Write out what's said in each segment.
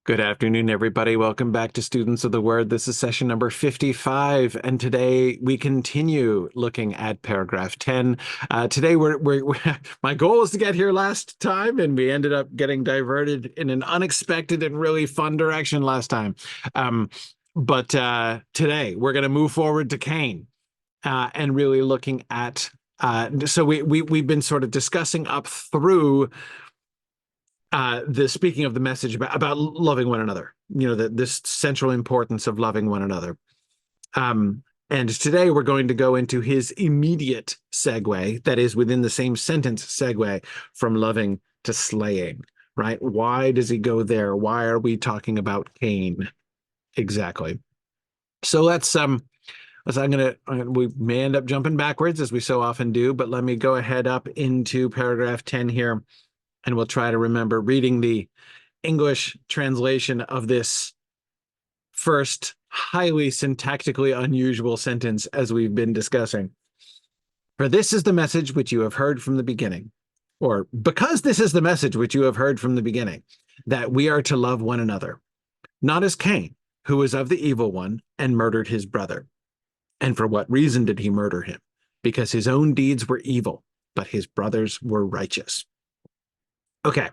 Good afternoon, everybody. Welcome back to Students of the Word. This is session number 55, and today we continue looking at paragraph 10. Today, my goal is to get here last time, and we ended up getting diverted in an unexpected and really fun direction last time. But today, we're going to move forward to Cain and really looking at. So we've been sort of discussing up through the speaking of the message about loving one another, this central importance of loving one another. And today we're going to go into his immediate segue, that is within the same sentence segue from loving to slaying, right? Why does he go there? Why are we talking about Cain? Exactly. So we may end up jumping backwards as we so often do, but let me go ahead up into paragraph 10 here. And we'll try to remember reading the English translation of this first highly syntactically unusual sentence as we've been discussing. For this is the message which you have heard from the beginning, or because this is the message which you have heard from the beginning, that we are to love one another, not as Cain, who was of the evil one and murdered his brother. And for what reason did he murder him? Because his own deeds were evil, but his brothers were righteous. Okay.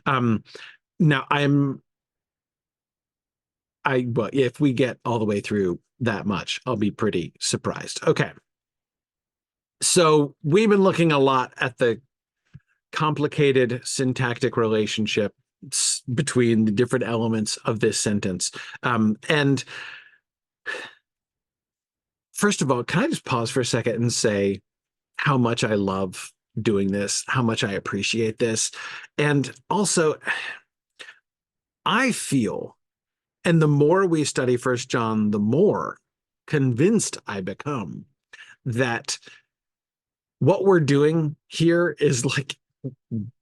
Now well, if we get all the way through that much, I'll be pretty surprised. Okay. So we've been looking a lot at the complicated syntactic relationship between the different elements of this sentence. And first of all, can I just pause for a second and say how much I love doing this, how much I appreciate this. And also, I feel, and the more we study First John, the more convinced I become that what we're doing here is like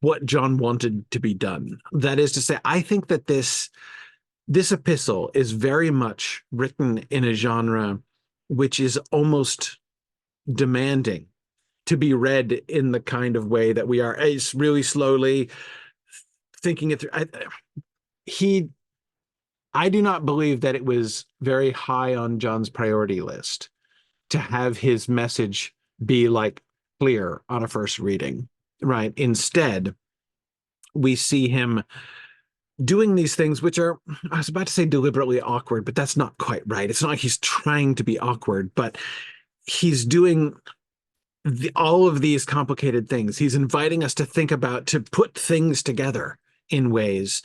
what John wanted to be done. That is to say, I think that this epistle is very much written in a genre which is almost demanding to be read in the kind of way that we are. It's really slowly thinking it through. I do not believe that it was very high on John's priority list to have his message be like clear on a first reading, right? Instead, we see him doing these things which are, I was about to say deliberately awkward, but that's not quite right. It's not like he's trying to be awkward, but he's doing all of these complicated things. He's inviting us to think about, to put things together in ways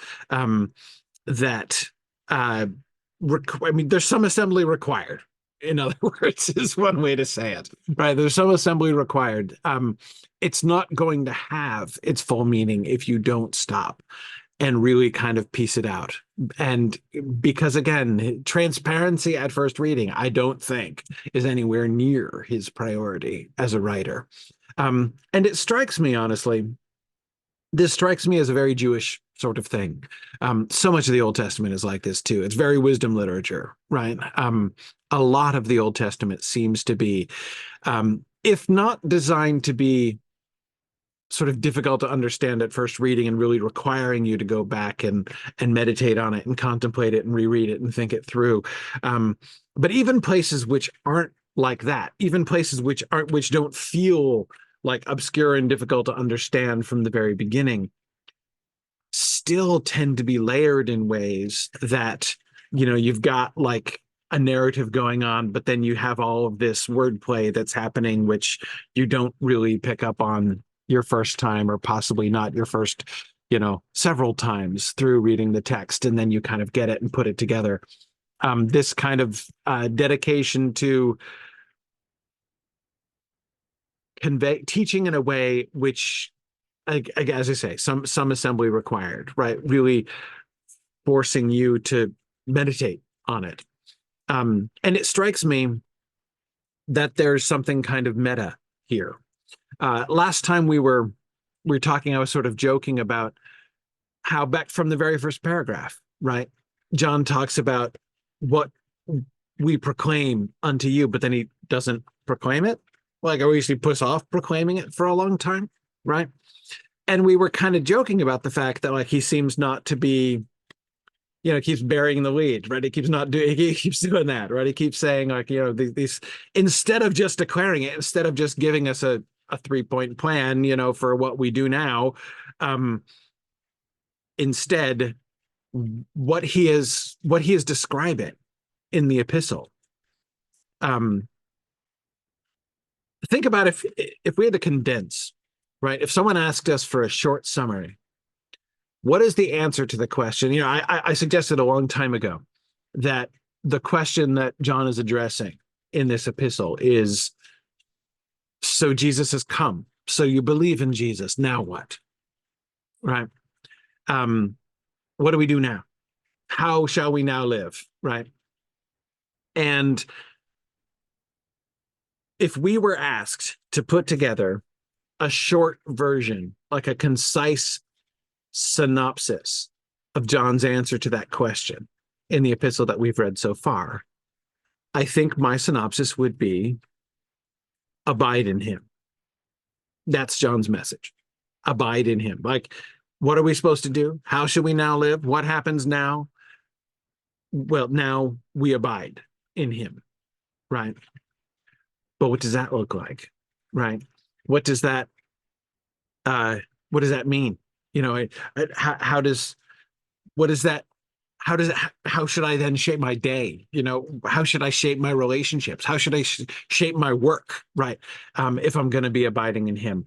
that, I mean, there's some assembly required. In other words, is one way to say it, right? There's some assembly required. It's not going to have its full meaning if you don't stop and really kind of piece it out. And because, again, transparency at first reading, I don't think is anywhere near his priority as a writer. And it strikes me, honestly, this strikes me as a very Jewish sort of thing. So much of the Old Testament is like this too. It's very wisdom literature, right? A lot of the Old Testament seems to be, if not designed to be sort of difficult to understand at first reading and really requiring you to go back and meditate on it and contemplate it and reread it and think it through. But even places which aren't like that, even places which don't feel like obscure and difficult to understand from the very beginning, still tend to be layered in ways that, you've got like a narrative going on, but then you have all of this wordplay that's happening, which you don't really pick up on your first time, or possibly not your first, several times through reading the text, and then you kind of get it and put it together. This kind of dedication to convey teaching in a way which, as I say, some assembly required, right? Really forcing you to meditate on it. And it strikes me that there's something kind of meta here. Last time we were talking, I was sort of joking about how back from the very first paragraph, right? John talks about what we proclaim unto you, but then he doesn't proclaim it. Like, or usually puts off proclaiming it for a long time, right? And we were kind of joking about the fact that like he seems not to be, keeps burying the lead, right? He keeps not doing, he keeps doing that, right? He keeps saying like, these instead of just declaring it, instead of just giving us a 3-point plan, for what we do now, um, instead, what he is describing in the epistle. Um, think about if we had to condense, right? If someone asked us for a short summary, what is the answer to the question? I suggested a long time ago that the question that John is addressing in this epistle is, so Jesus has come. So you believe in Jesus. Now what? Right? What do we do now? How shall we now live? Right? And if we were asked to put together a short version, like a concise synopsis of John's answer to that question in the epistle that we've read so far, I think my synopsis would be abide in him. That's John's message. Abide in him. Like, what are we supposed to do? How should we now live? What happens now? Well, now we abide in him, right? But what does that look like? Right? What does that what does that mean? How does what is that how should I then shape my day? How should I shape my relationships? How should I shape my work, right? If I'm going to be abiding in him.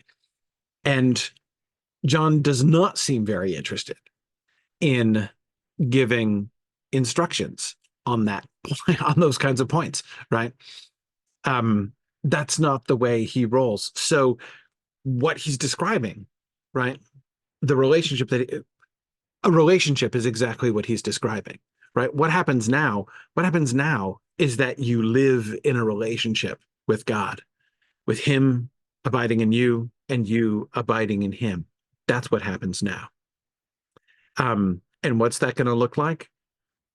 And John does not seem very interested in giving instructions on that on those kinds of points, right? That's not the way he rolls. So what he's describing, right? The relationship a relationship is exactly what he's describing, right? What happens now? What happens now is that you live in a relationship with God, with him abiding in you and you abiding in him. That's what happens now. And what's that going to look like?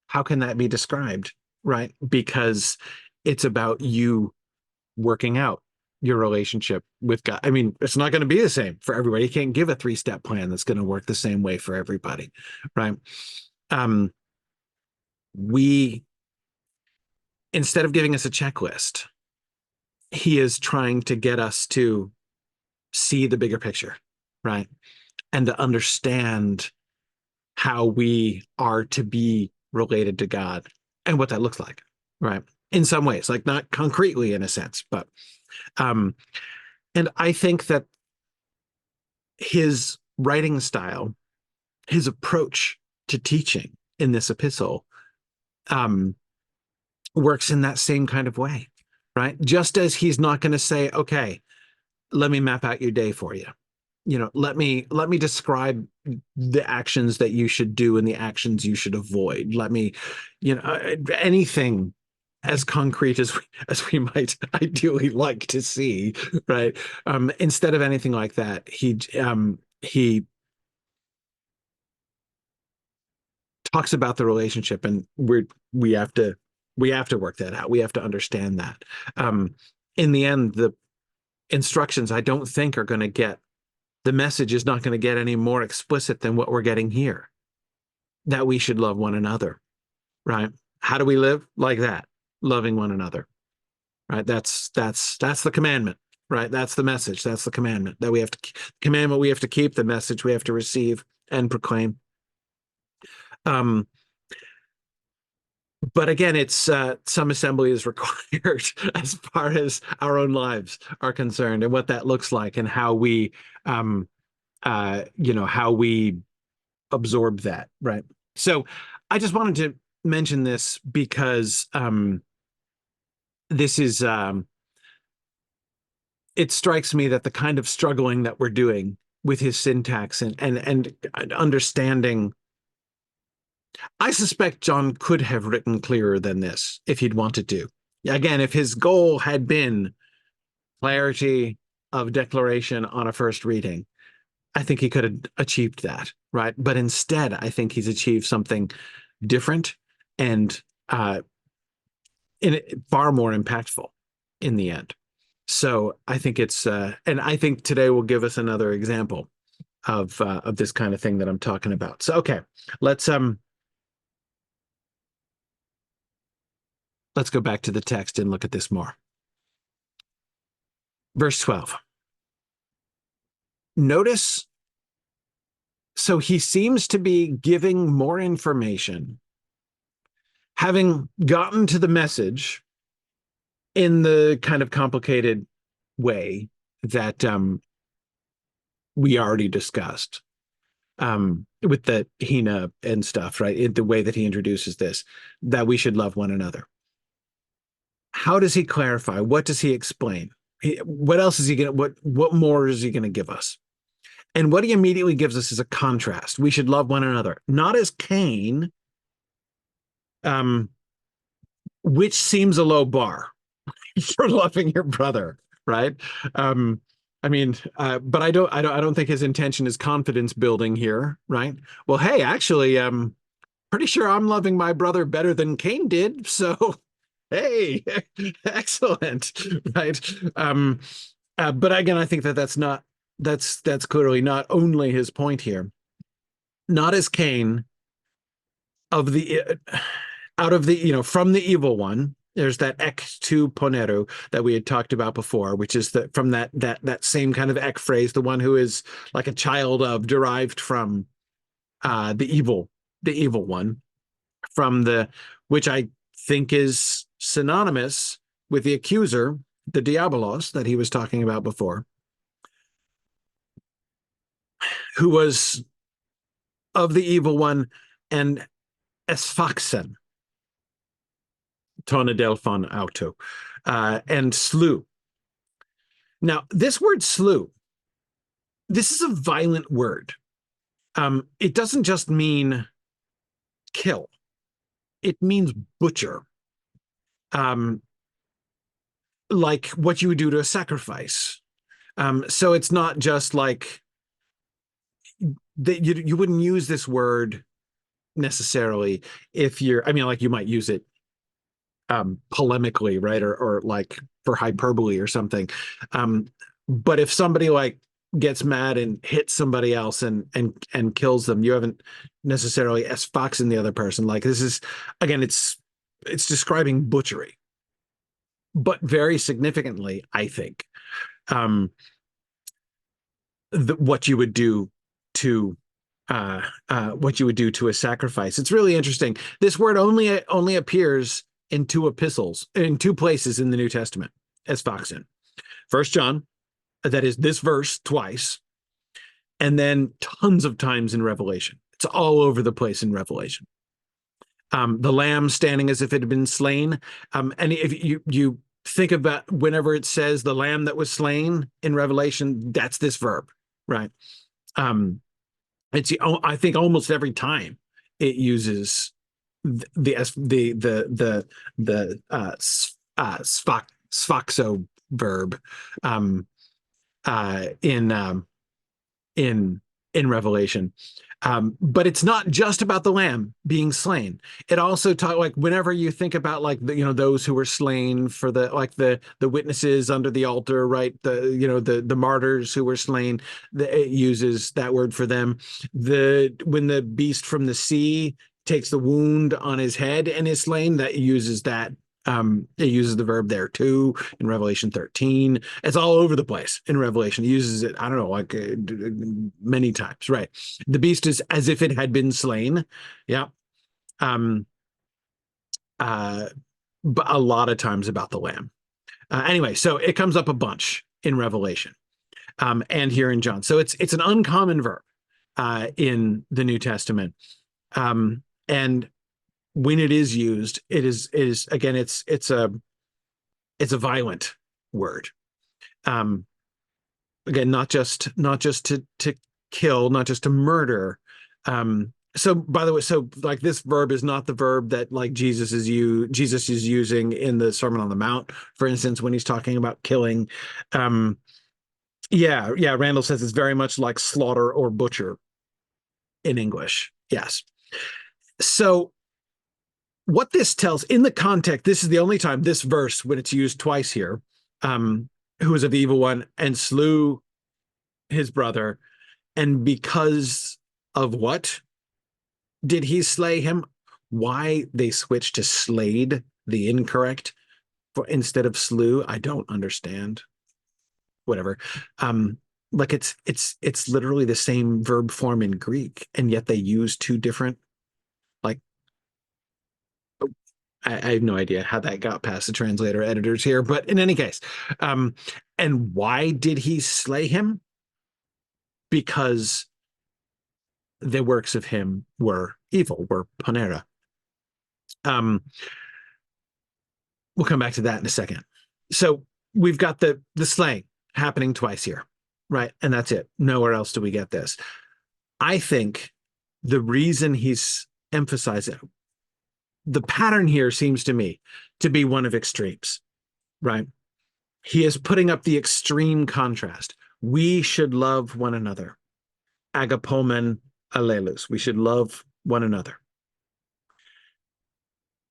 How can that be described, right? Because it's about you working out your relationship with God. I mean, it's not going to be the same for everybody. You can't give a 3-step plan that's going to work the same way for everybody, right? We, instead of giving us a checklist, he is trying to get us to see the bigger picture, right? And to understand how we are to be related to God and what that looks like, right? In some ways, like not concretely in a sense, but and I think that his writing style, his approach to teaching in this epistle, works in that same kind of way, right? Just as he's not going to say, okay, let me map out your day for you. Let me describe the actions that you should do and the actions you should avoid. Let me, anything as concrete as we might ideally like to see, right? Instead of anything like that, he talks about the relationship, and we have to work that out. We have to understand that. In the end, the instructions I don't think are going to get. The message is not going to get any more explicit than what we're getting here. That we should love one another, right? How do we live? Like that, loving one another, right? That's the commandment, right? That's the message. That's the commandment that we have to commandment we have to keep. The message we have to receive and proclaim. But again, it's some assembly is required as far as our own lives are concerned, and what that looks like, and how we how we absorb that, right? So I just wanted to mention this because this is it strikes me that the kind of struggling that we're doing with his syntax and understanding, I suspect John could have written clearer than this if he'd wanted to. Again, if his goal had been clarity of declaration on a first reading, I think he could have achieved that, right? But instead, I think he's achieved something different and far more impactful in the end. So I think it's, and I think today will give us another example of this kind of thing that I'm talking about. So okay, let's Let's go back to the text and look at this more. Verse 12. Notice, so he seems to be giving more information, having gotten to the message in the kind of complicated way that we already discussed with the Hina and stuff, right? In the way that he introduces this, that we should love one another. How does he clarify? What does he explain? What else is he going to, what more is he going to give us? And what he immediately gives us is a contrast. We should love one another, not as Cain, which seems a low bar for loving your brother, right? I mean, but I don't think his intention is confidence building here, right? Well, hey, actually, pretty sure I'm loving my brother better than Cain did, so hey, excellent, right? But again, I think that that's clearly not only his point here. Not as Cain of the out of the from the evil one. There's that ek tu ponero that we had talked about before, which is from that same kind of ek phrase, the one who is like a child of, derived from the evil one, from the, which I think is synonymous with the accuser, the diabolos that he was talking about before, who was of the evil one, and esfaxen, tonadelphon auto, and slew. Now, this word slew, this is a violent word. It doesn't just mean kill. It means butcher. Like what you would do to a sacrifice. So it's not just like that. You wouldn't use this word necessarily if you're, I mean, like you might use it polemically, right? Or like for hyperbole or something. But if somebody like gets mad and hits somebody else and kills them, you haven't necessarily esfaxed the other person. Like this is, again, it's describing butchery, but very significantly, I think, what you would do to a sacrifice. It's really interesting. This word only appears in two epistles, in two places in the New Testament, as Foxen. 1 John, that is this verse twice, and then tons of times in Revelation. It's all over the place in Revelation. The lamb standing as if it had been slain. And if you think about whenever it says the lamb that was slain in Revelation, that's this verb, right? I think almost every time it uses the sfaxo verb in Revelation. But it's not just about the lamb being slain. It also talks, like whenever you think about like those who were slain for the witnesses under the altar, right? The martyrs who were slain. It uses that word for them. When the beast from the sea takes the wound on his head and is slain, that uses that. It uses the verb there too in Revelation 13. It's all over the place in Revelation. It uses it, I don't know, like many times, right? The beast is as if it had been slain. Yeah. But a lot of times about the lamb. Anyway, so it comes up a bunch in Revelation and here in John. So it's an uncommon verb in the New Testament. And when it is used, it is again, it's a violent word. Again, not just to kill, not just to murder. So by the way, so like this verb is not the verb that like Jesus is using in the Sermon on the Mount, for instance, when he's talking about killing. Yeah, Randall says it's very much like slaughter or butcher in English. Yes. So what this tells in the context, this is the only time this verse, when it's used twice here, who is of the evil one and slew his brother. And because of what did he slay him? Why they switched to slayed the incorrect for instead of slew. I don't understand. Whatever. Um, like it's literally the same verb form in Greek, and yet they use two different like I have no idea how that got past the translator editors here, but in any case, um, and why did he slay him? Because the works of him were evil, were ponera. Um, we'll come back to that in a second. So we've got the slaying happening twice here, right? And that's it. Nowhere else do we get this. I think the reason he's emphasizing the pattern here seems to me to be one of extremes, right? He is putting up the extreme contrast. We should love one another. Agapomen allelus. We should love one another.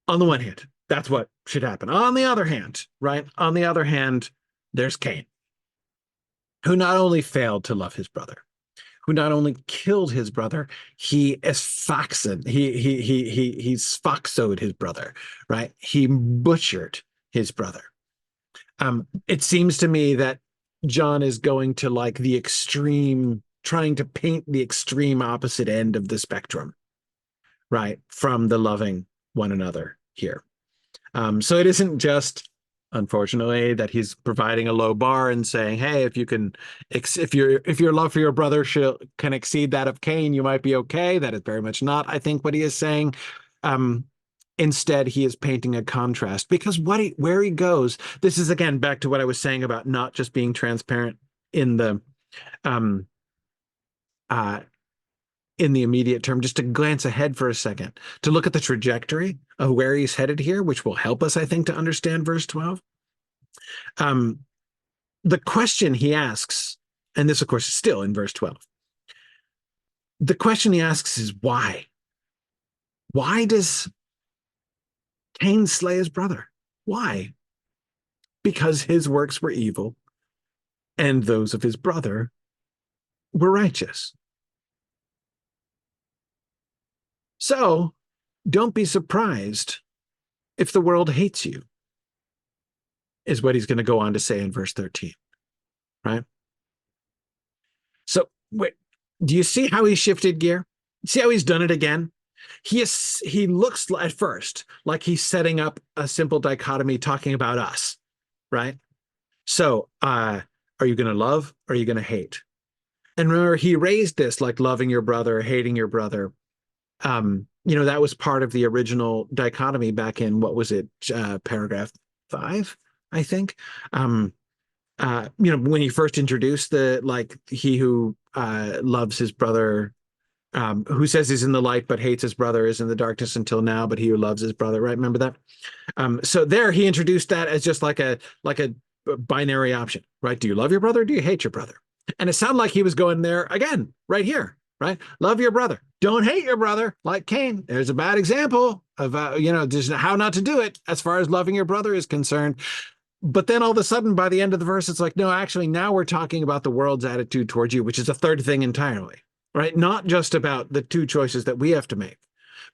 On the one hand, that's what should happen. On the other hand, right? On the other hand, there's Cain, who not only failed to love his brother, who not only killed his brother, he esfaxed, he sfaxoed his brother, right? He butchered his brother. It seems to me that John is going to like the extreme, trying to paint the extreme opposite end of the spectrum, right? From the loving one another here. So it isn't just, unfortunately, that he's providing a low bar and saying, "Hey, if you can, if your love for your brother can exceed that of Cain, you might be okay." That is very much not, I think, what he is saying. Instead, he is painting a contrast because where he goes, this is again back to what I was saying about not just being transparent in the um, uh, in the immediate term, just to glance ahead for a second, to look at the trajectory of where he's headed here, which will help us, I think, to understand verse 12. The question he asks, and this, of course, is still in verse 12. The question he asks is why? Why does Cain slay his brother? Why? Because his works were evil and those of his brother were righteous. So don't be surprised if the world hates you, is what he's going to go on to say in verse 13, right? So wait, do you see how he shifted gear? See how he's done it again? He looks at first like he's setting up a simple dichotomy talking about us, right? So are you going to love or are you going to hate? And remember, he raised this like loving your brother, hating your brother. That was part of the original dichotomy back in, what was it, paragraph 5, I think. When he first introduced the like he who loves his brother, who says he's in the light but hates his brother is in the darkness until now, but he who loves his brother, right? Remember that? So there he introduced that as just like a binary option, right? Do you love your brother? Or do you hate your brother? And it sounded like he was going there again, right here, right? Love your brother. Don't hate your brother, like Cain. There's a bad example of just how not to do it as far as loving your brother is concerned. But then all of a sudden, by the end of the verse, it's like, no, actually, now we're talking about the world's attitude towards you, which is a third thing entirely, right? Not just about the two choices that we have to make,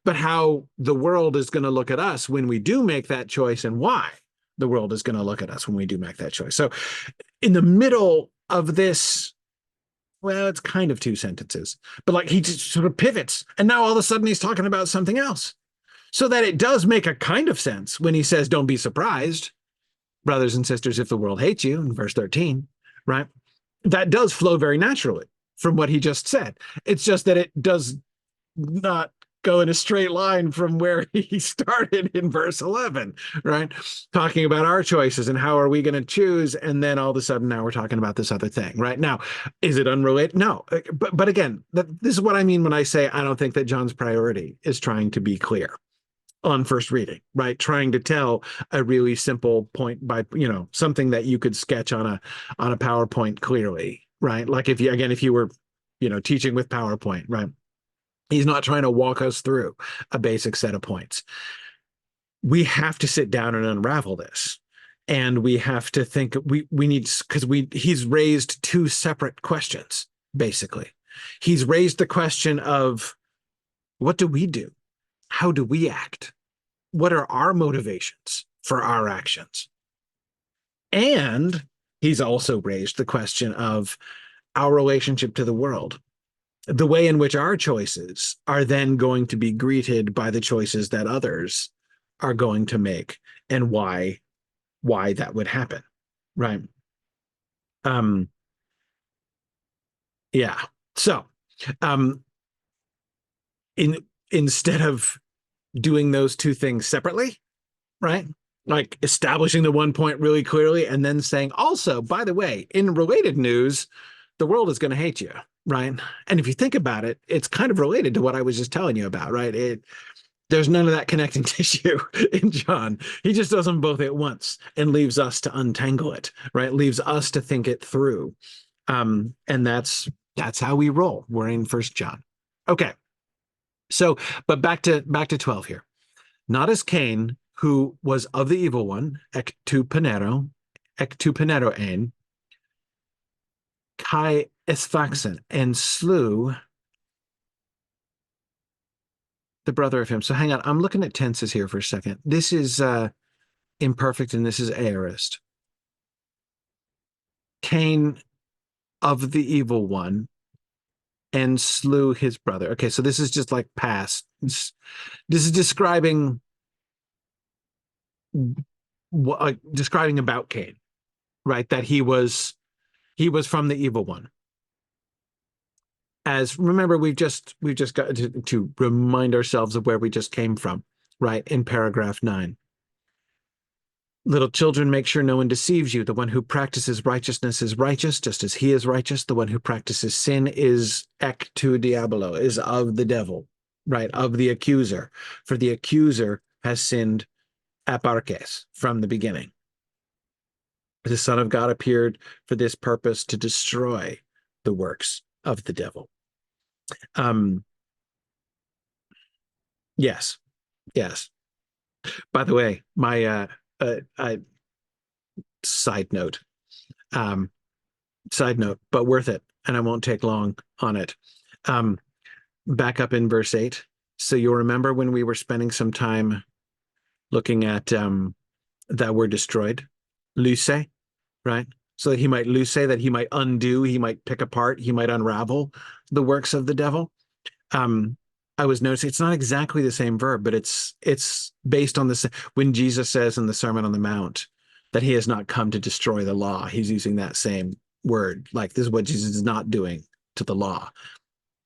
but how the world is going to look at us when we do make that choice and why the world is going to look at us when we do make that choice. So in the middle of this, well, it's kind of two sentences, but like he just sort of pivots and now all of a sudden he's talking about something else. So that it does make a kind of sense when he says, don't be surprised, brothers and sisters, if the world hates you, in verse 13, right? That does flow very naturally from what he just said. It's just that it does not go in a straight line from where he started in verse 11, right? Talking about our choices and how are we going to choose. And then all of a sudden now we're talking about this other thing, right? Now, is it unrelated? No. But again, this is what I mean when I say I don't think that John's priority is trying to be clear on first reading, right? Trying to tell a really simple point by, something that you could sketch on a PowerPoint clearly, right? Like if you were, teaching with PowerPoint, right? He's not trying to walk us through a basic set of points. We have to sit down and unravel this. And we have to think we need, because he's raised two separate questions, basically. He's raised the question of what do we do? How do we act? what are our motivations for our actions? And he's also raised the question of our relationship to the world, the way in which our choices are then going to be greeted by the choices that others are going to make, and why that would happen, right? um yeah. So um in instead of doing those two things separately, right, like establishing the one point really clearly and then saying, also, by the way, in related news, the world is going to hate you, right? And if you think about it, it's kind of related to what I was just telling you about, right? There's none of that connecting tissue in John. He just does them both at once and leaves us to untangle it, right? Leaves us to think it through. And that's how we roll. We're in First John. Okay. So, but back to 12 here. Not as Cain, who was of the evil one, ek tu penero ein, kai esfaxen, and slew the brother of him. So hang on, I'm looking at tenses here for a second. This is imperfect and this is aorist. Cain of the evil one and slew his brother. Okay, so this is just like past. This is describing describing about Cain, right? That he was from the evil one. As remember, we've just got to remind ourselves of where we just came from, right? In paragraph 9. Little children, make sure no one deceives you. The one who practices righteousness is righteous, just as he is righteous. The one who practices sin is ek tu diabolo, is of the devil, right? Of the accuser. For the accuser has sinned aparches, from the beginning. The Son of God appeared for this purpose, to destroy the works of the devil. Um, yes, yes. By the way, my side note, um, but worth it, and I won't take long on it. Um, Back up in verse 8. So you'll remember when we were spending some time looking at that word destroyed, luse, right? So that he might lose, that he might undo, he might pick apart, he might unravel the works of the devil. Um, I was noticing it's not exactly the same verb, but it's based on this. When Jesus says in the Sermon on the Mount that he has not come to destroy the law, he's using that same word. Like, this is what Jesus is not doing to the law.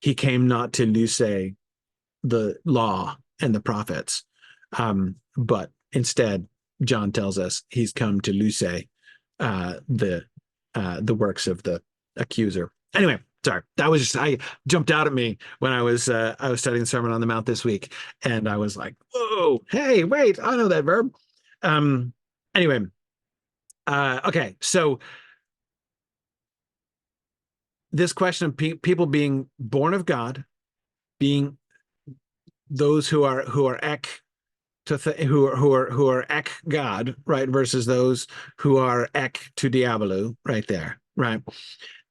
He came not to loose the law and the prophets, but instead, John tells us he's come to loose the works of the accuser. Anyway, sorry, that was just, I jumped out at me when I was studying the Sermon on the Mount this week, and I was like, whoa, hey, wait, I know that verb. Anyway, okay, so this question of people being born of God, being those who are ek who are ek God, right, versus those who are ek to diabolo, right there, right.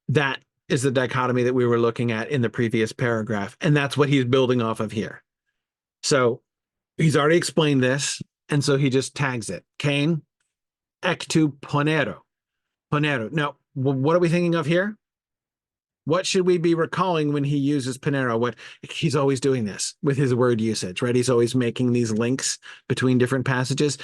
That is the dichotomy that we were looking at in the previous paragraph, and that's what he's building off of here. So he's already explained this, and so he just tags it. Cain, ek tu ponero, ponero. Now, what are we thinking of here? What should we be recalling when he uses Panero? What he's always doing this with his word usage, right? He's always making these links between different passages.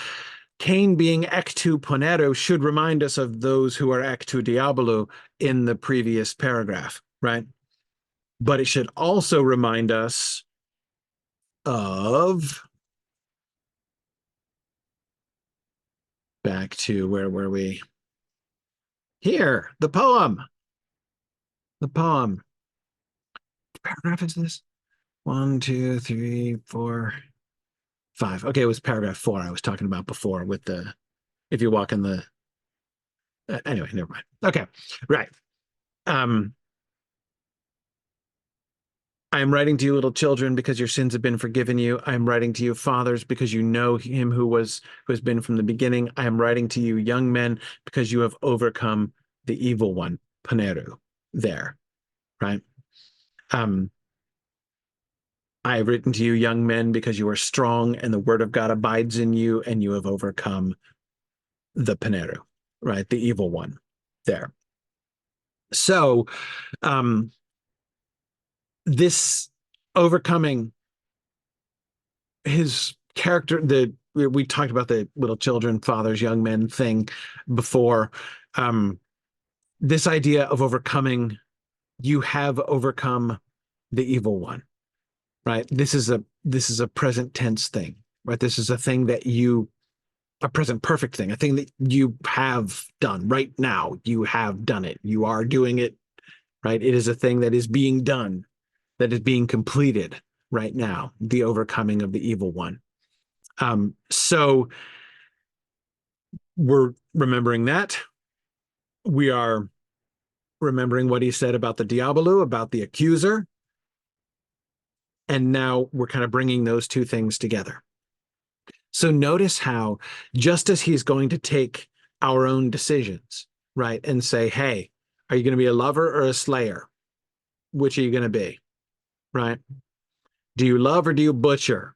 Cain being ek tu Panero should remind us of those who are ek tu diabolo in the previous paragraph, right? But it should also remind us of, back to where were we? Here, the poem. The poem. What paragraph is this? 1, 2, 3, 4, 5. Okay, it was paragraph 4 I was talking about before with the, if you walk in the, anyway, never mind. Okay, right. I am writing to you, little children, because your sins have been forgiven you. I am writing to you, fathers, because you know him who has been from the beginning. I am writing to you, young men, because you have overcome the evil one, Paneru, there, right? Um, I have written to you, young men, because you are strong and the word of God abides in you, and you have overcome the Paneru, right? The evil one there. So, um, this overcoming his character, we talked about the little children, fathers, young men thing before. Um, this idea of overcoming, you have overcome the evil one, right? This is a present tense thing, right? This is a thing that you a present perfect thing, a thing that you have done right now. You have done it. You are doing it, right? It is a thing that is being done, that is being completed right now, the overcoming of the evil one. So we're remembering that. We are remembering what he said about the Diabolu, about the accuser. And now we're kind of bringing those two things together. So notice how, just as he's going to take our own decisions, right, and say, hey, are you going to be a lover or a slayer? Which are you going to be, right? Do you love or do you butcher?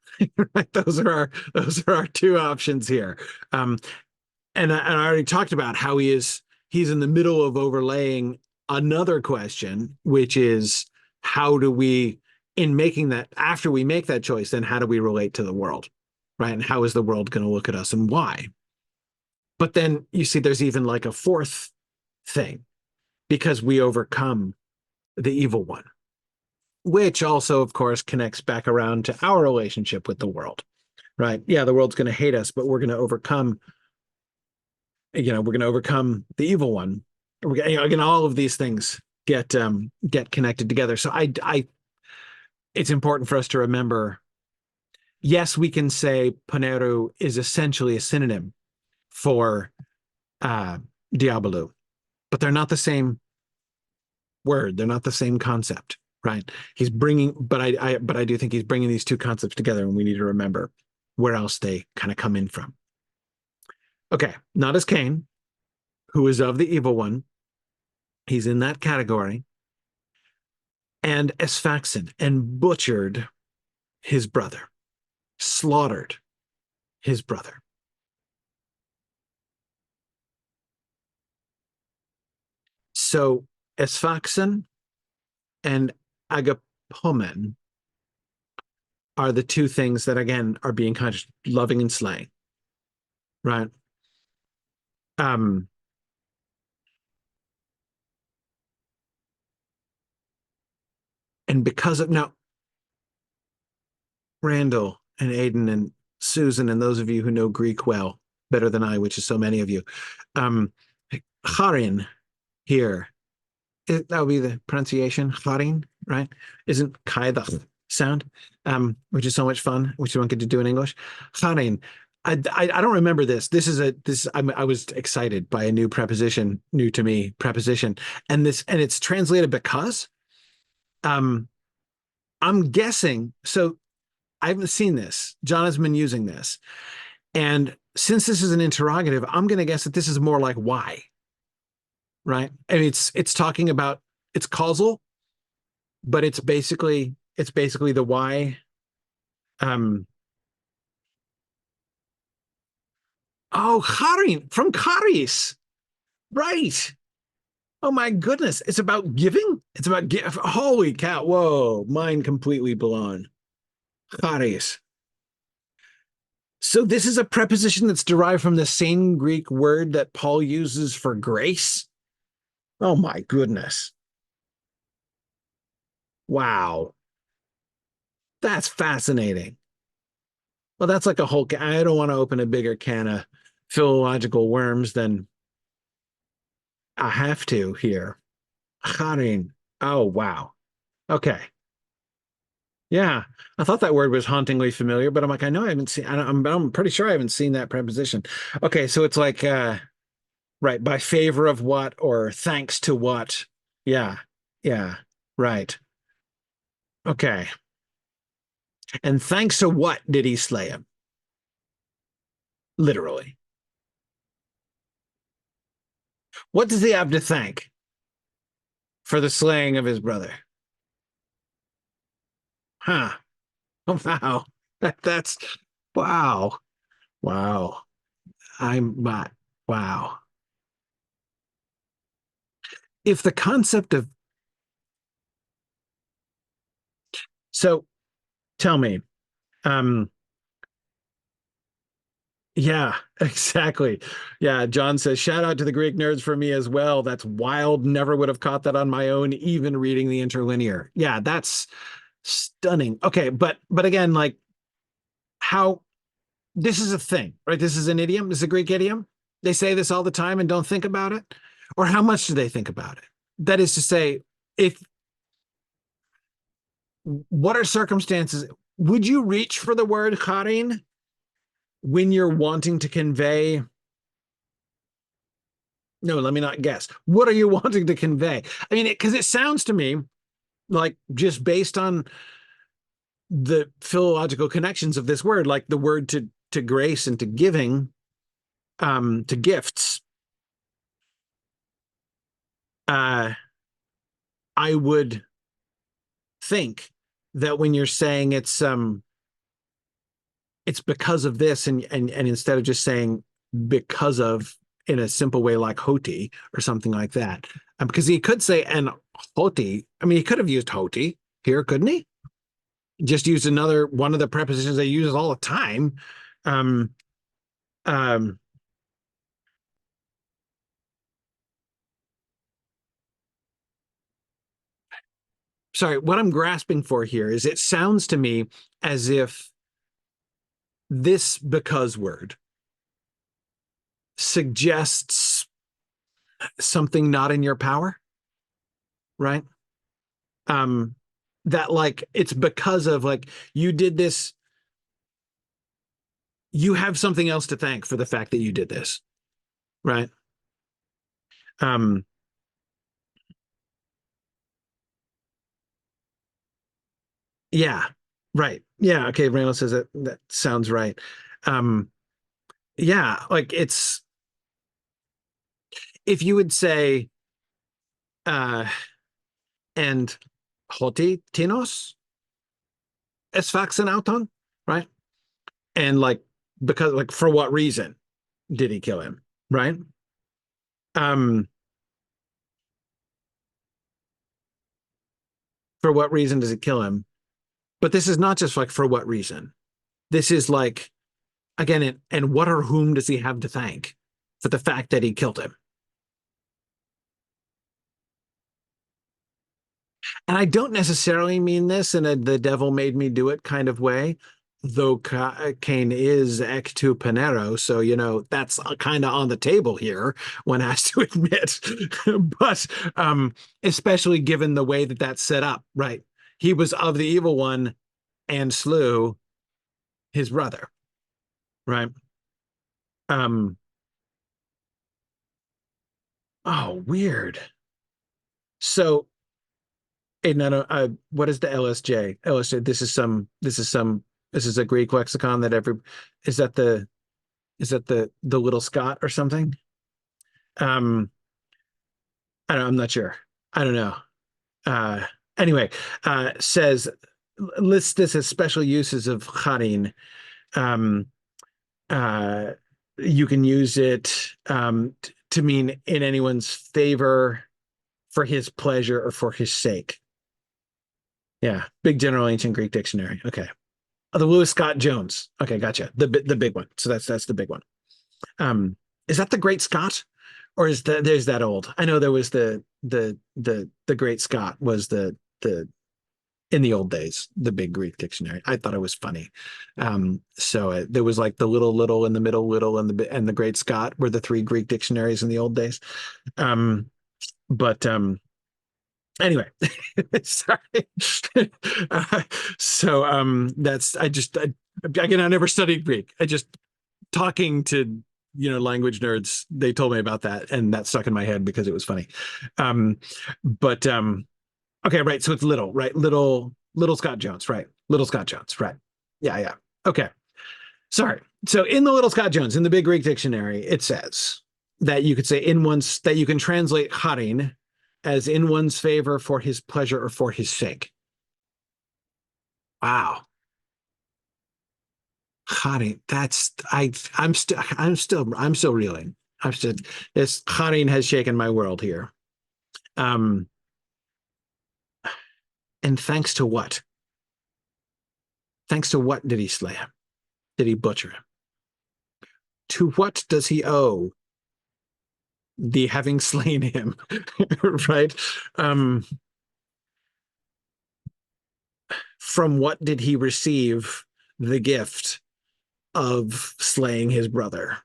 Right? Those are our two options here. Um, and I already talked about how he's in the middle of overlaying another question, which is how do we, in making that, after we make that choice, then how do we relate to the world, right? And how is the world going to look at us and why? But then you see there's even like a fourth thing, because we overcome the evil one, which also, of course, connects back around to our relationship with the world, right? Yeah, the world's going to hate us, but we're going to overcome, we're going to overcome the evil one. Again, all of these things get connected together. So it's important for us to remember. Yes, we can say Paneru is essentially a synonym for uh, Diabolu, but they're not the same word. They're not the same concept, right? He's bringing, but I do think he's bringing these two concepts together, and we need to remember where else they kind of come in from. Okay, not as Cain, who is of the evil one. He's in that category, and Esfaxin, and butchered his brother, slaughtered his brother. So Esfaxin and Agapomen are the two things that again are being kind of loving and slaying, right? Um, and because of now, Randall and Aiden and Susan and those of you who know Greek well, better than I, which is so many of you, um, Harin here, that would be the pronunciation, Harin, right? Isn't Kai the sound, which is so much fun, which you don't get to do in English. Harin. I don't remember this. I was excited by a new preposition, new to me preposition, and it's translated because. Um, I'm guessing. So I haven't seen this. John has been using this, and since this is an interrogative, I'm going to guess that this is more like why, right? I mean, it's talking about it's causal, but it's basically the why. Um, oh, Harin from Charis, right? Oh my goodness, it's about giving. It's about give. Holy cow! Whoa, mind completely blown. Charis. So this is a preposition that's derived from the same Greek word that Paul uses for grace. Oh my goodness. Wow. That's fascinating. Well, that's like a whole, I don't want to open a bigger can of philological worms than I have to here. Harin. Oh, wow. Okay. Yeah. I thought that word was hauntingly familiar, but I'm like, I know I haven't seen, I'm pretty sure I haven't seen that preposition. Okay. So it's like, right, by favor of what or thanks to what? Yeah. Yeah. Right. Okay. And thanks to what did he slay him? Literally. What does he have to thank for the slaying of his brother? Huh. Oh, wow. That's wow. Wow. I'm not wow. If the concept of so tell me, um, yeah, exactly. Yeah, John says, shout out to the Greek nerds for me as well. That's wild. Never would have caught that on my own, even reading the interlinear. Yeah, that's stunning. Okay, but again, like how this is a thing, right? This is an idiom. This is a Greek idiom. They say this all the time and don't think about it. Or how much do they think about it? That is to say, if what are circumstances? Would you reach for the word charin when you're wanting to convey? No, let me not guess. What are you wanting to convey? I mean, because it sounds to me like just based on the philological connections of this word, like the word to grace and to giving, to gifts. Uh, I would think that when you're saying it's because of this, and instead of just saying because of in a simple way like hoti or something like that, because he could say and hoti. I mean, he could have used hoti here, couldn't he? Just use another one of the prepositions they use all the time. Um, um, sorry, what I'm grasping for here is it sounds to me as if this because word suggests something not in your power, right? Um, that like it's because of like you did this, you have something else to thank for the fact that you did this, right? Um, yeah, right. Yeah, okay. Randall says that that sounds right. Um, yeah, like it's if you would say and hoti tinos esfaxenauton, right? And like because like for what reason did he kill him, right? Um, for what reason does he kill him? But this is not just like for what reason. This is like again, and what or whom does he have to thank for the fact that he killed him? And I don't necessarily mean this in a the devil made me do it kind of way, though Cain is ectu panero, so you know that's kind of on the table here. One has to admit, but especially given the way that that's set up, right? He was of the evil one and slew his brother, right? Um, oh, weird. So no, no. What is the LSJ? LSJ. This is some. This is some. This is a Greek lexicon that every. Is that the? Is that the little Scott or something? Um, I don't. I'm not sure. I don't know. Uh, anyway, says lists this as special uses of charin. Um, uh, you can use it to mean in anyone's favor, for his pleasure, or for his sake. Yeah, big general ancient Greek dictionary. Okay. Oh, the Lewis Scott Jones. Okay, gotcha. The big one. So that's the big one. Is that the Great Scott, or is there's that old? I know there was the Great Scott was the in the old days the big Greek dictionary. I thought it was funny. So there was like the little and the middle little and the Great Scott were the three Greek dictionaries in the old days. But anyway, sorry. uh, so that's again I never studied Greek. I just talking to language nerds. They told me about that, and that stuck in my head because it was funny. But okay, right. So it's little, right? Little Scott Jones, right? Little Scott Jones, right? Yeah, yeah. Okay. Sorry. So in the Little Scott Jones, in the Big Greek Dictionary, it says that you could say in one's that you can translate charin as in one's favor, for his pleasure, or for his sake. Wow. Charin, I'm still reeling. I'm still this Charin has shaken my world here. Um, and thanks to what? Thanks to what did he slay him? Did he butcher him? To what does he owe the having slain him? Right? Um, from what did he receive the gift of slaying his brother?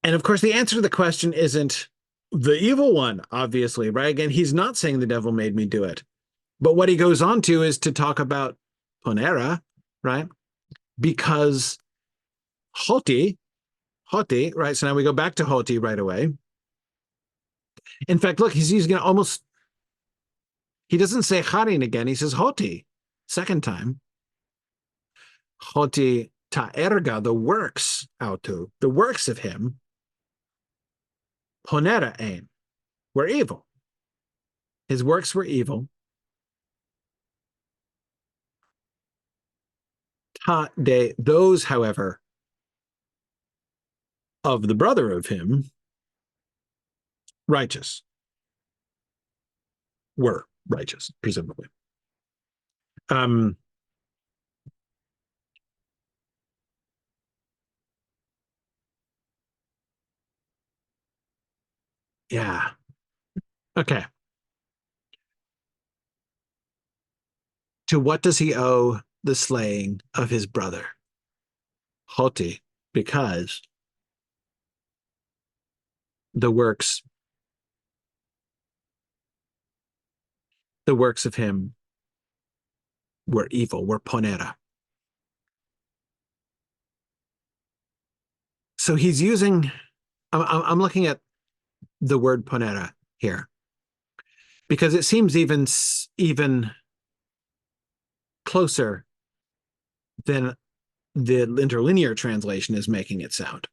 And of course, the answer to the question isn't the evil one, obviously, right? Again, he's not saying the devil made me do it. But what he goes on to is to talk about Ponera, right? Because Hoti, Hoti, right? So now we go back to Hoti right away. In fact, look, he's going to almost, he doesn't say Harin again. He says Hoti, second time. Hoti ta erga, the works, autu, the works of him, Ponera aim, were evil. His works were evil. Ta de, those, however, of the brother of him, righteous, were righteous, presumably. Um, yeah. Okay. To what does he owe the slaying of his brother? Hoti, because the works, the works of him were evil, were ponera. So he's using, I'm looking at the word ponera here because it seems even closer than the interlinear translation is making it sound.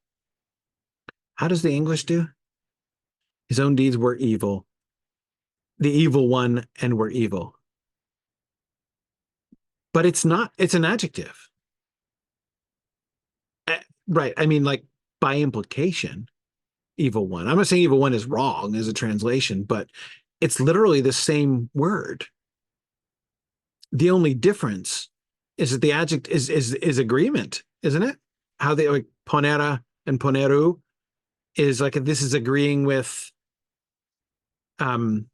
How does the English do? His own deeds were evil, the evil one, and were evil. But it's not, it's an adjective. Right. I mean, like by implication, evil one. I'm not saying evil one is wrong as a translation, but it's literally the same word. The only difference is that the adjective is agreement, isn't it? How they like ponera and poneru is like this is agreeing with um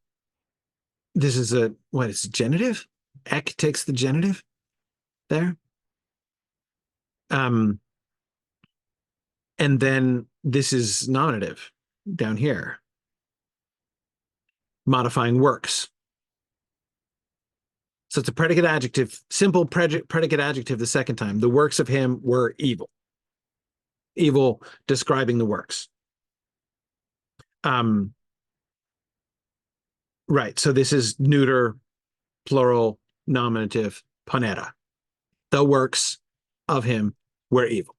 this is a what is genitive? Ek takes the genitive there. Um and then this is nominative down here, modifying works. So it's a predicate adjective, simple predicate adjective the second time. The works of him were evil. Evil describing the works. Um, right. So this is neuter, plural, nominative, ponera. The works of him were evil.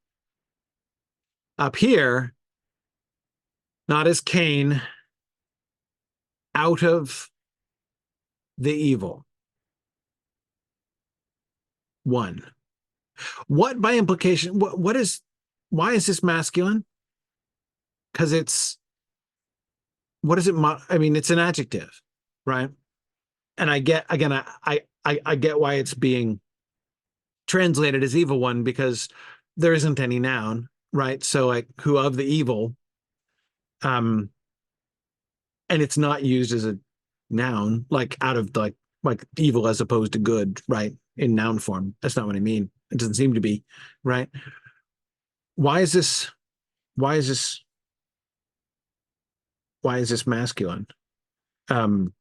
Up here, not as Cain, out of the evil. One. What by implication, what is, why is this masculine? Because it's, what is it? I mean, it's an adjective, right? And I get, again, I get why it's being translated as evil one because there isn't any noun, right? So like who of the evil, um, and it's not used as a noun, like out of like evil as opposed to good, right? In noun form. That's not what I mean. It doesn't seem to be, right? Why is this? Why is this? Why is this masculine? Um,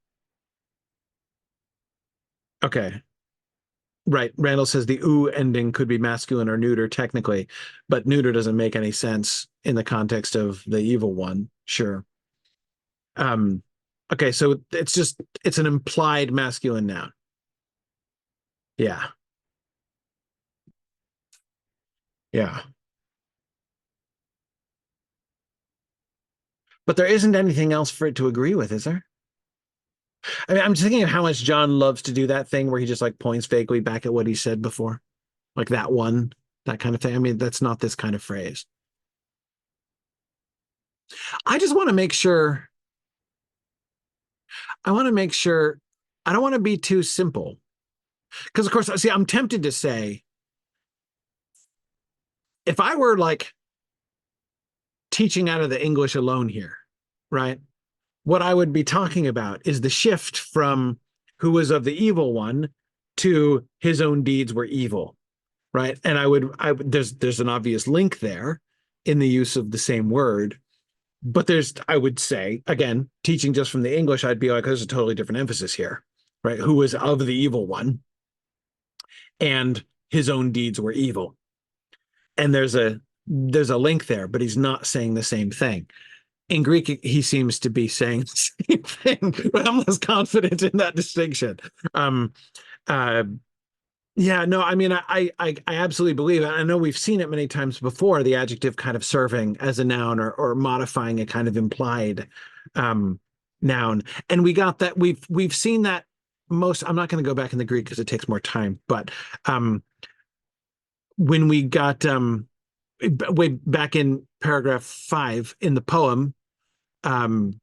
okay, right. Randall says the oo ending could be masculine or neuter technically, but neuter doesn't make any sense in the context of the evil one. Sure. Um, okay, so it's just it's an implied masculine noun. Yeah, yeah. But there isn't anything else for it to agree with, is there? I mean, I'm just thinking of how much John loves to do that thing where he just like points vaguely back at what he said before, like that one, that kind of thing. I mean, that's not this kind of phrase. I just want to make sure, I want to make sure, I don't want to be too simple. Because, of course, see, I'm tempted to say, if I were like teaching out of the English alone here, right? What I would be talking about is the shift from who was of the evil one to his own deeds were evil, right? And there's an obvious link there in the use of the same word, but I would say, again, teaching just from the English, I'd be like, there's a totally different emphasis here, right? Who was of the evil one and his own deeds were evil. And there's a link there, but he's not saying the same thing. In Greek, he seems to be saying the same thing, but I'm less confident in that distinction. Um, uh, yeah, no, I mean, I absolutely believe it. I know we've seen it many times before, the adjective kind of serving as a noun or modifying a kind of implied noun. And we got that we've seen that most. I'm not going to go back in the Greek because it takes more time, but when we got way back in paragraph 5 in the poem, um,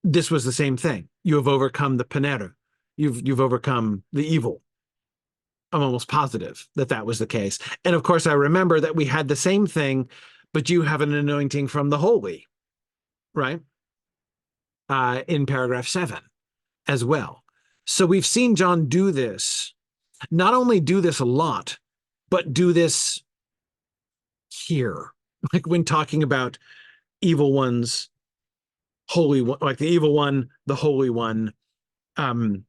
this was the same thing. You have overcome the panera. You've overcome the evil. I'm almost positive that that was the case. And of course, I remember that we had the same thing, but you have an anointing from the holy, right? In paragraph 7 as well. So we've seen John do this, not only do this a lot, but do this here, like when talking about evil ones, holy one, like the evil one, the holy one. Um,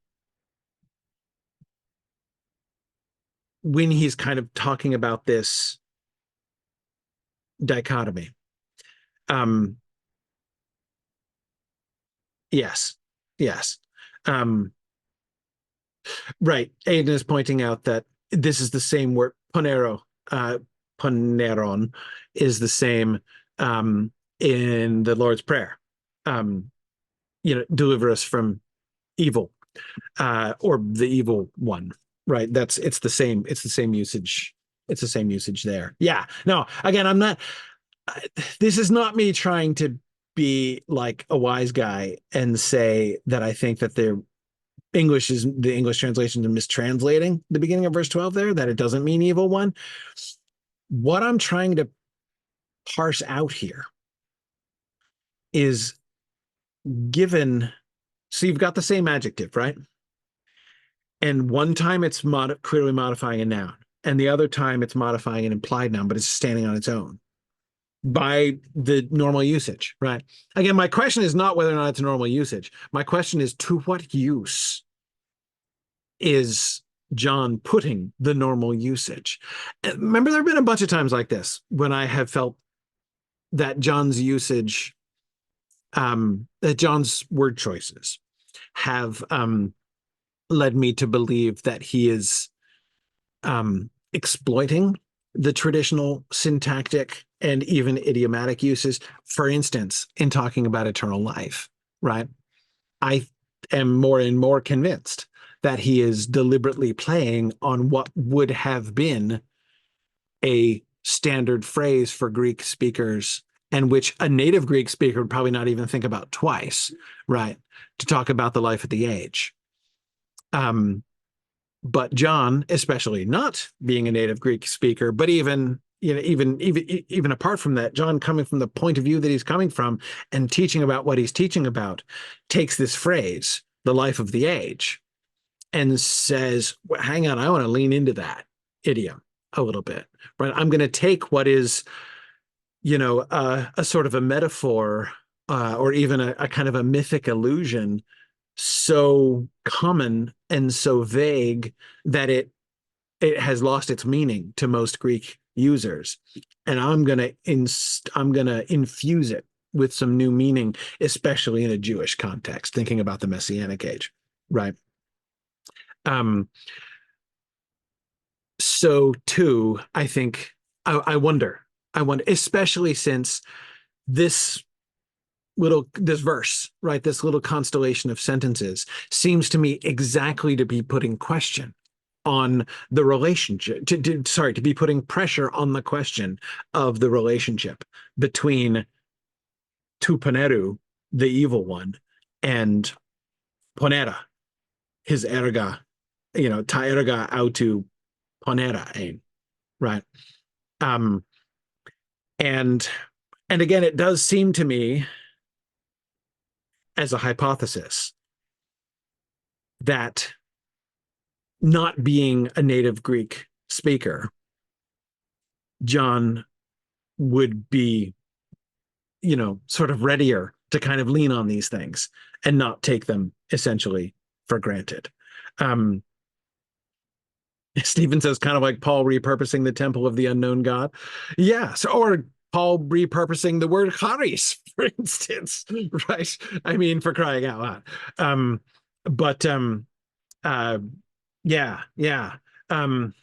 when he's kind of talking about this dichotomy. Um, yes, yes. Um, right. Aiden is pointing out that this is the same word, ponero, poneron is the same in the Lord's Prayer. Um, deliver us from evil, or the evil one, right? It's the same usage. It's the same usage there. Yeah. No, again, this is not me trying to be like a wise guy and say that I think that the English translation is mistranslating the beginning of verse 12 there, that it doesn't mean evil one. What I'm trying to parse out here is given, so you've got the same adjective, right? And one time it's clearly modifying a noun, and the other time it's modifying an implied noun, but it's standing on its own by the normal usage, right? Again, my question is not whether or not it's a normal usage. My question is, to what use is John putting the normal usage? Remember, there have been a bunch of times like this when I have felt that John's usage, that John's word choices have led me to believe that he is exploiting the traditional syntactic and even idiomatic uses. For instance, in talking about eternal life, right? I am more and more convinced that he is deliberately playing on what would have been a standard phrase for Greek speakers, and which a native Greek speaker would probably not even think about twice, right? To talk about the life of the age. But John, especially not being a native Greek speaker, but even apart from that, John, coming from the point of view that he's coming from and teaching about what he's teaching about, takes this phrase, the life of the age, and says, well, hang on, I want to lean into that idiom a little bit, right? I'm going to take what is, a sort of a metaphor, or even a kind of a mythic illusion so common and so vague that it has lost its meaning to most Greek users, and I'm gonna infuse it with some new meaning, especially in a Jewish context, thinking about the Messianic age, right? Um, so too, I think I wonder, especially since this this verse, right? This little constellation of sentences seems to me exactly to be putting question on the relationship, to be putting pressure on the question of the relationship between Tupaneru, the evil one, and Ponera, his erga, ta erga autu Ponera, right? Um, and and again, it does seem to me as a hypothesis that not being a native Greek speaker, John would be, sort of readier to kind of lean on these things and not take them essentially for granted. Um, Stephen says kind of like Paul repurposing the temple of the unknown God. Yeah. So, or Paul repurposing the word charis, for instance, right? I mean, for crying out loud. But uh, yeah, yeah. Um,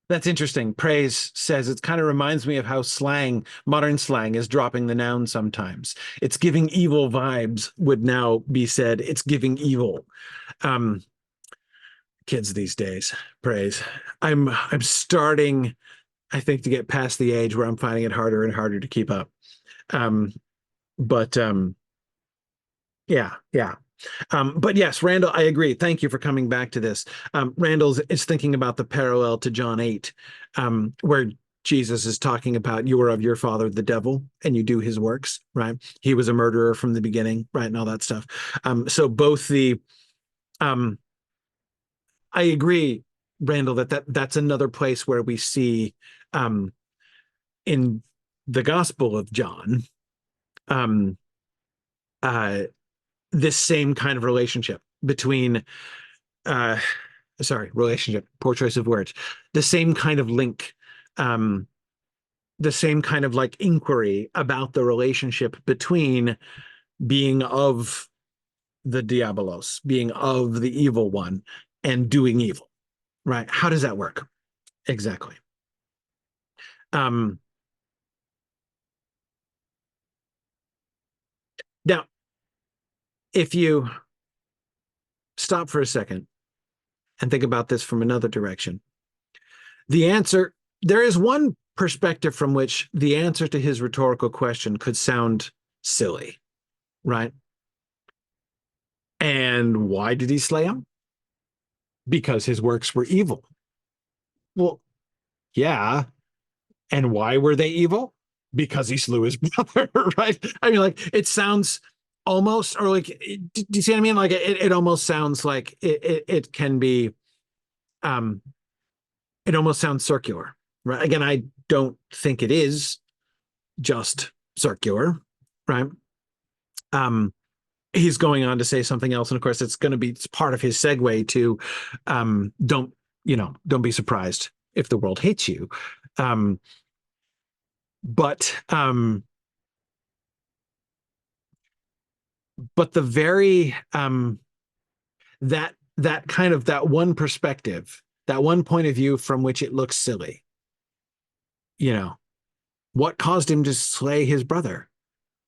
That's interesting. Praise says it kind of reminds me of how modern slang is dropping the noun sometimes. It's giving evil vibes would now be said. It's giving evil. Um, Kids these days, praise. I'm starting, I think, to get past the age where I'm finding it harder and harder to keep up. Um, but yeah, yeah. But yes, Randall, I agree. Thank you for coming back to this. Randall is thinking about the parallel to John 8, where Jesus is talking about you are of your father, the devil, and you do his works, right? He was a murderer from the beginning, right? And all that stuff. So both um, I agree, Randall, that's another place where we see um, in the Gospel of John um, uh, this same kind of relationship between uh, relationship, poor choice of words, the same kind of link, um, the same kind of like inquiry about the relationship between being of the diabolos, being of the evil one, and doing evil, right? How does that work? Exactly. Um, Now, if you stop for a second and think about this from another direction, the answer, there is one perspective from which the answer to his rhetorical question could sound silly, right? And why did he slay him? Because his works were evil. Well, yeah. And why were they evil? Because he slew his brother, right? I mean, like, it sounds almost, or like, do you see what I mean? Like, it almost sounds like it can be, um, it almost sounds circular, right? Again, I don't think it is just circular, right? Um, he's going on to say something else, and of course, it's part of his segue to, don't don't be surprised if the world hates you, um, but the very that kind of that one perspective, that one point of view from which it looks silly, you know, what caused him to slay his brother?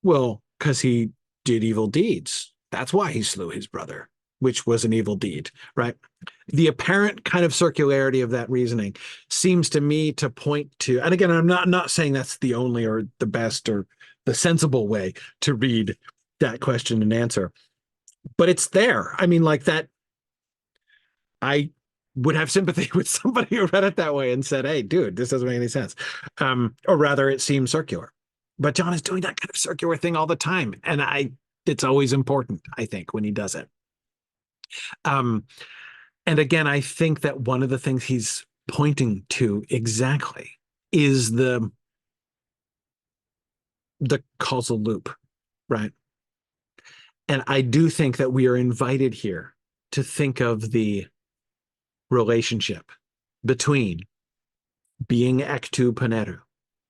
Well, because he did evil deeds. That's why he slew his brother, which was an evil deed, right? The apparent kind of circularity of that reasoning seems to me to point to, and again, I'm not saying that's the only or the best or the sensible way to read that question and answer, but it's there. I mean, like that, I would have sympathy with somebody who read it that way and said, "Hey, dude, this doesn't make any sense," or rather, it seems circular. But John is doing that kind of circular thing all the time, and it's always important, I think, when he does it. Um, and again, I think that one of the things he's pointing to exactly is the causal loop, right? And I do think that we are invited here to think of the relationship between being ectu paneru,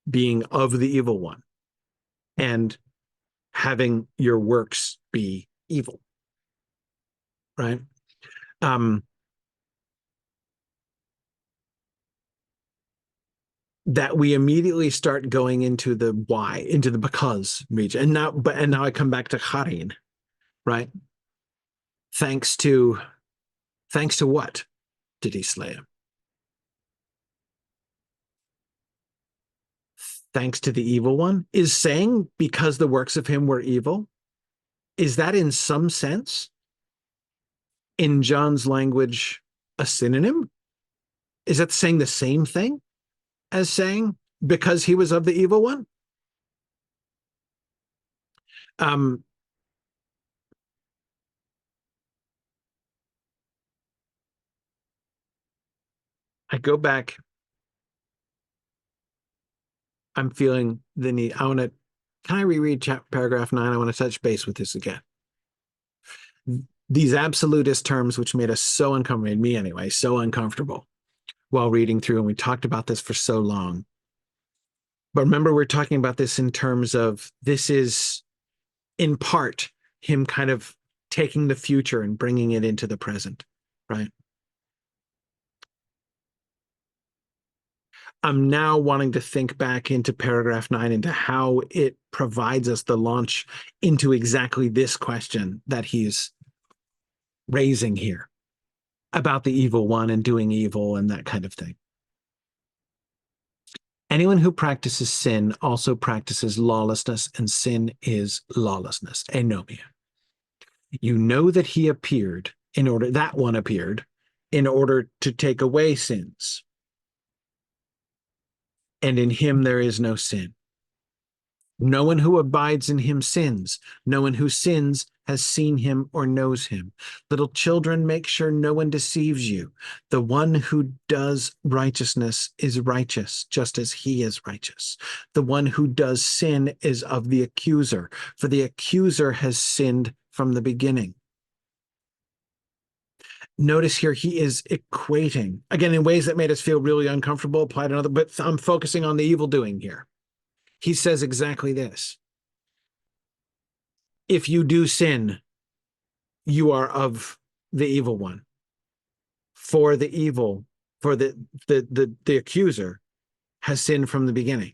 being of the evil one, and having your works be evil, right? Um, that we immediately start going into the why, into the because region. And now I come back to Cain, right? Thanks to thanks to what did he slay him? Thanks to the evil one? Is saying because the works of him were evil? Is that in some sense, in John's language, a synonym? Is that saying the same thing as saying because he was of the evil one? Um, I go back, I'm feeling the need. Can I reread paragraph 9? I want to touch base with this again. These absolutist terms, which made us so uncomfortable, made me anyway, so uncomfortable while reading through, and we talked about this for so long. But remember, we're talking about this in terms of this is, in part, him kind of taking the future and bringing it into the present, right? I'm now wanting to think back into paragraph 9, into how it provides us the launch into exactly this question that he's raising here about the evil one and doing evil and that kind of thing. Anyone who practices sin also practices lawlessness, and sin is lawlessness, anomia. You know that he appeared that one appeared in order to take away sins. And in him there is no sin. No one who abides in him sins. No one who sins has seen him or knows him. Little children, make sure no one deceives you. The one who does righteousness is righteous, just as he is righteous. The one who does sin is of the accuser, for the accuser has sinned from the beginning. Notice here he is equating, again, in ways that made us feel really uncomfortable, applied another, but I'm focusing on the evil doing here. He says exactly this. If you do sin, you are of the evil one. For the evil, for the accuser has sinned from the beginning.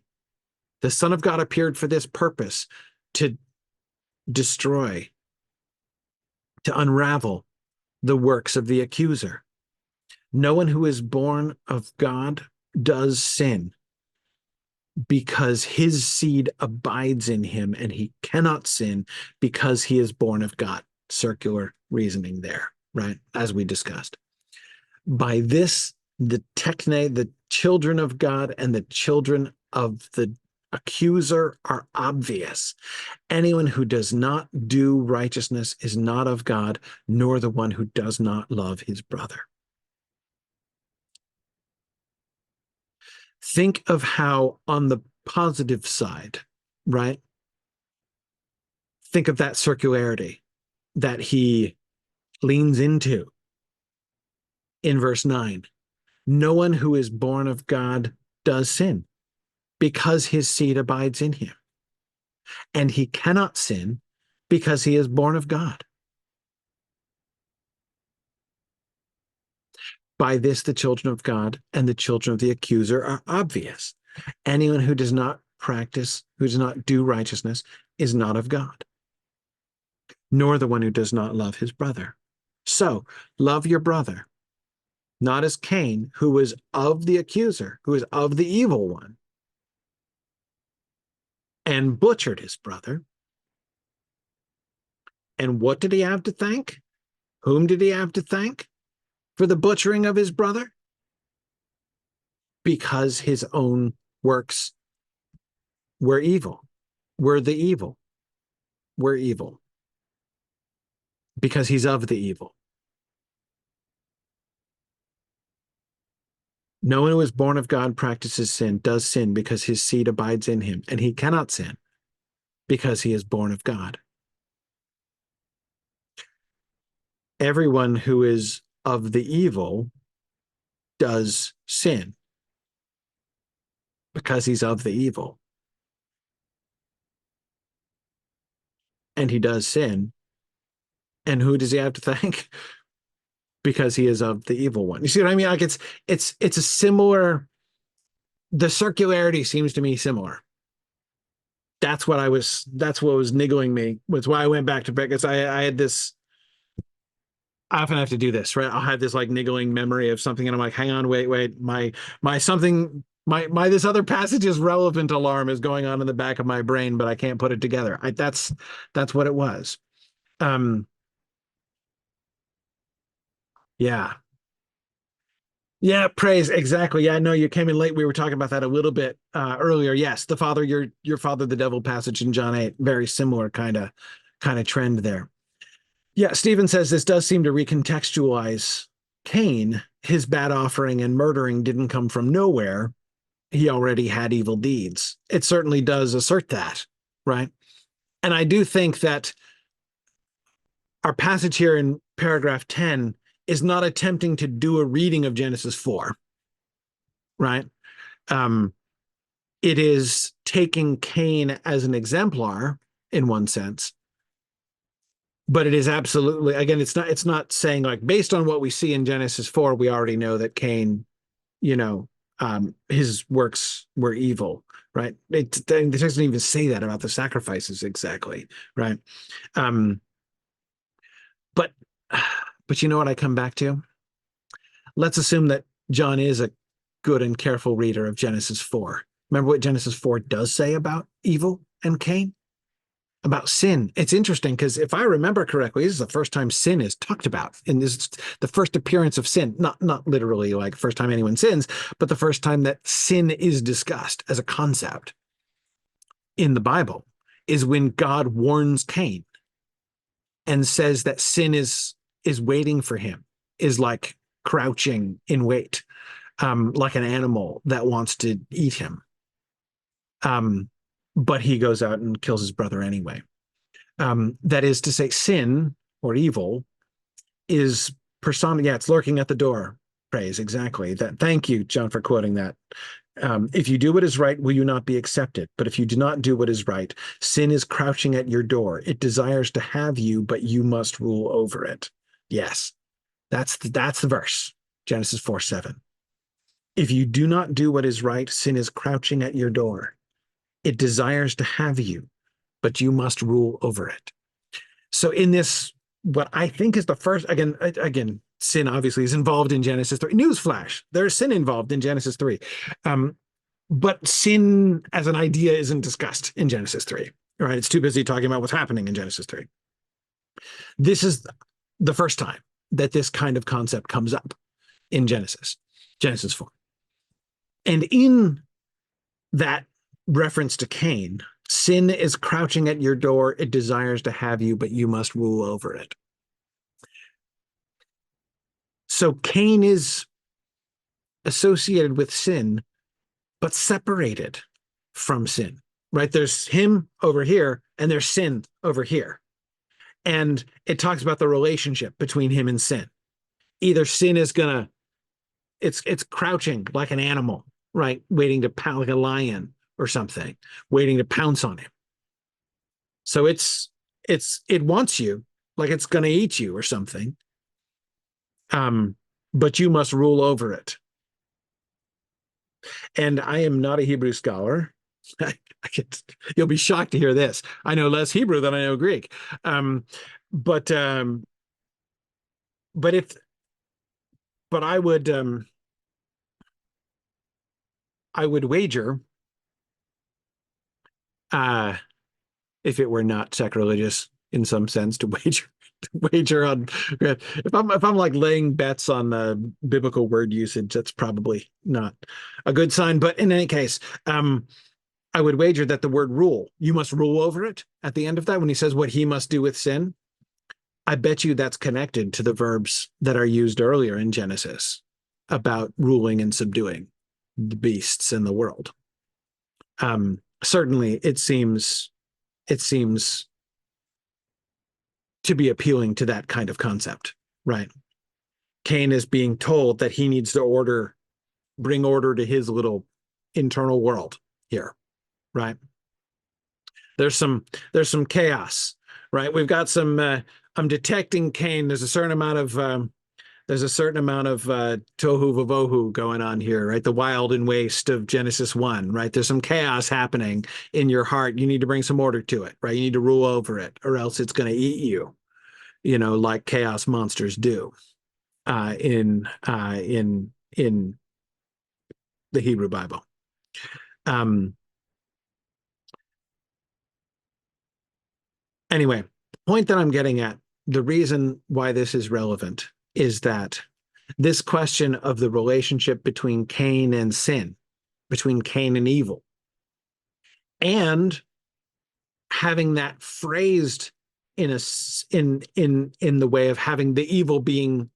The Son of God appeared for this purpose, to destroy, to unravel the works of the accuser. No one who is born of God does sin, because his seed abides in him, and he cannot sin because he is born of God. Circular reasoning there, right? As we discussed. By this, the techne, the children of God and the children of the accuser are obvious. Anyone who does not do righteousness is not of God, nor the one who does not love his brother. Think of how, on the positive side, right? Think of that circularity that he leans into in verse 9. No one who is born of God does sin, because his seed abides in him. And he cannot sin because he is born of God. By this, the children of God and the children of the accuser are obvious. Anyone who does not practice, who does not do righteousness, is not of God, nor the one who does not love his brother. So, love your brother, not as Cain, who was of the accuser, who is of the evil one, and butchered his brother. And what did he have to thank? Whom did he have to thank for the butchering of his brother? Because his own works were evil, were the evil, were evil. Because he's of the evil. No one who is born of God practices sin, does sin, because his seed abides in him, and he cannot sin because he is born of God. Everyone who is of the evil does sin because he's of the evil. And he does sin. And who does he have to thank? Because he is of the evil one. You see what I mean? Like it's a similar the circularity seems to me similar. That's what was niggling me. Was why I went back to because I had this. I often have to do this, right? I'll have this like niggling memory of something, and I'm like, hang on, wait, my something, my this other passage is relevant alarm is going on in the back of my brain, but I can't put it together. That's what it was. Um, yeah, yeah, praise exactly. Yeah, no, you came in late. We were talking about that a little bit earlier. Yes, the father, your father, the devil passage in John 8, very similar kind of trend there. Yeah, Stephen says this does seem to recontextualize Cain. His bad offering and murdering didn't come from nowhere. He already had evil deeds. It certainly does assert that, right? And I do think that our passage here in paragraph 10 is not attempting to do a reading of Genesis 4, right? Um, it is taking Cain as an exemplar in one sense, but it is absolutely, again, it's not saying like based on what we see in Genesis 4, we already know that Cain, you know, his works were evil, right? It doesn't even say that about the sacrifices exactly, right? Um, but but you know what I come back to? Let's assume that John is a good and careful reader of Genesis 4. Remember what Genesis 4 does say about evil and Cain? About sin. It's interesting because if I remember correctly, this is the first time sin is talked about. And this is the first appearance of sin, not literally like first time anyone sins, but the first time that sin is discussed as a concept in the Bible is when God warns Cain and says that sin is waiting for him, is like crouching in wait, like an animal that wants to eat him. Um, but he goes out and kills his brother anyway. That is to say, sin or evil is persona. Yeah, it's lurking at the door. Praise exactly that. Thank you, John, for quoting that. If you do what is right, will you not be accepted? But if you do not do what is right, sin is crouching at your door. It desires to have you, but you must rule over it. Yes, that's the verse. Genesis 4:7. If you do not do what is right, sin is crouching at your door. It desires to have you, but you must rule over it. So in this, what I think is the first, again, sin obviously is involved in Genesis 3. Newsflash, there's sin involved in Genesis 3. Um, but sin as an idea isn't discussed in Genesis 3. Right? It's too busy talking about what's happening in Genesis 3. This is the first time that this kind of concept comes up in Genesis 4. And in that reference to Cain, sin is crouching at your door. It desires to have you, but you must rule over it. So Cain is associated with sin, but separated from sin, right? There's him over here and there's sin over here. And it talks about the relationship between him and sin. Either sin is gonna, it's crouching like an animal, right? Waiting to pound like a lion or something, waiting to pounce on him. So it wants you, like it's gonna eat you or something. Um, but you must rule over it. And I am not a Hebrew scholar. You'll be shocked to hear this. I know less Hebrew than I know Greek. Um, but um, but if but I would wager, uh, if it were not sacrilegious in some sense to wager on if I'm like laying bets on the biblical word usage, that's probably not a good sign. But in any case, I would wager that the word rule, you must rule over it at the end of that when he says what he must do with sin. I bet you that's connected to the verbs that are used earlier in Genesis about ruling and subduing the beasts in the world. Certainly, it seems to be appealing to that kind of concept, right? Cain is being told that he needs to bring order to his little internal world here, right? There's some chaos, right? We've got some. I'm detecting Cain. There's a certain amount of There's a certain amount of tohu vavohu going on here, right? The wild and waste of Genesis 1, right? There's some chaos happening in your heart. You need to bring some order to it, right? You need to rule over it, or else it's going to eat you, like chaos monsters do in the Hebrew Bible. Um, anyway, the point that I'm getting at, the reason why this is relevant is that this question of the relationship between Cain and sin, between Cain and evil, and having that phrased in a in the way of having the evil being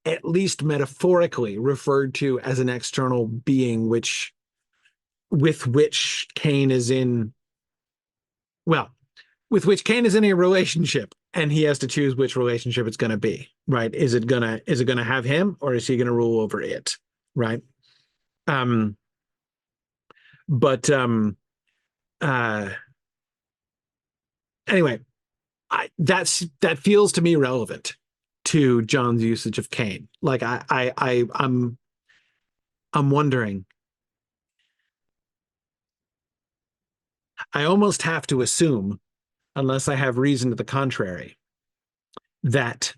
at least metaphorically referred to as an external being with which Cain is in well with which Cain is in a relationship, and he has to choose which relationship it's going to be, right? Is it gonna have him, or is he going to rule over it, right? um but uh anyway, that feels to me relevant to John's usage of Cain. Like I'm wondering, I almost have to assume, unless I have reason to the contrary, that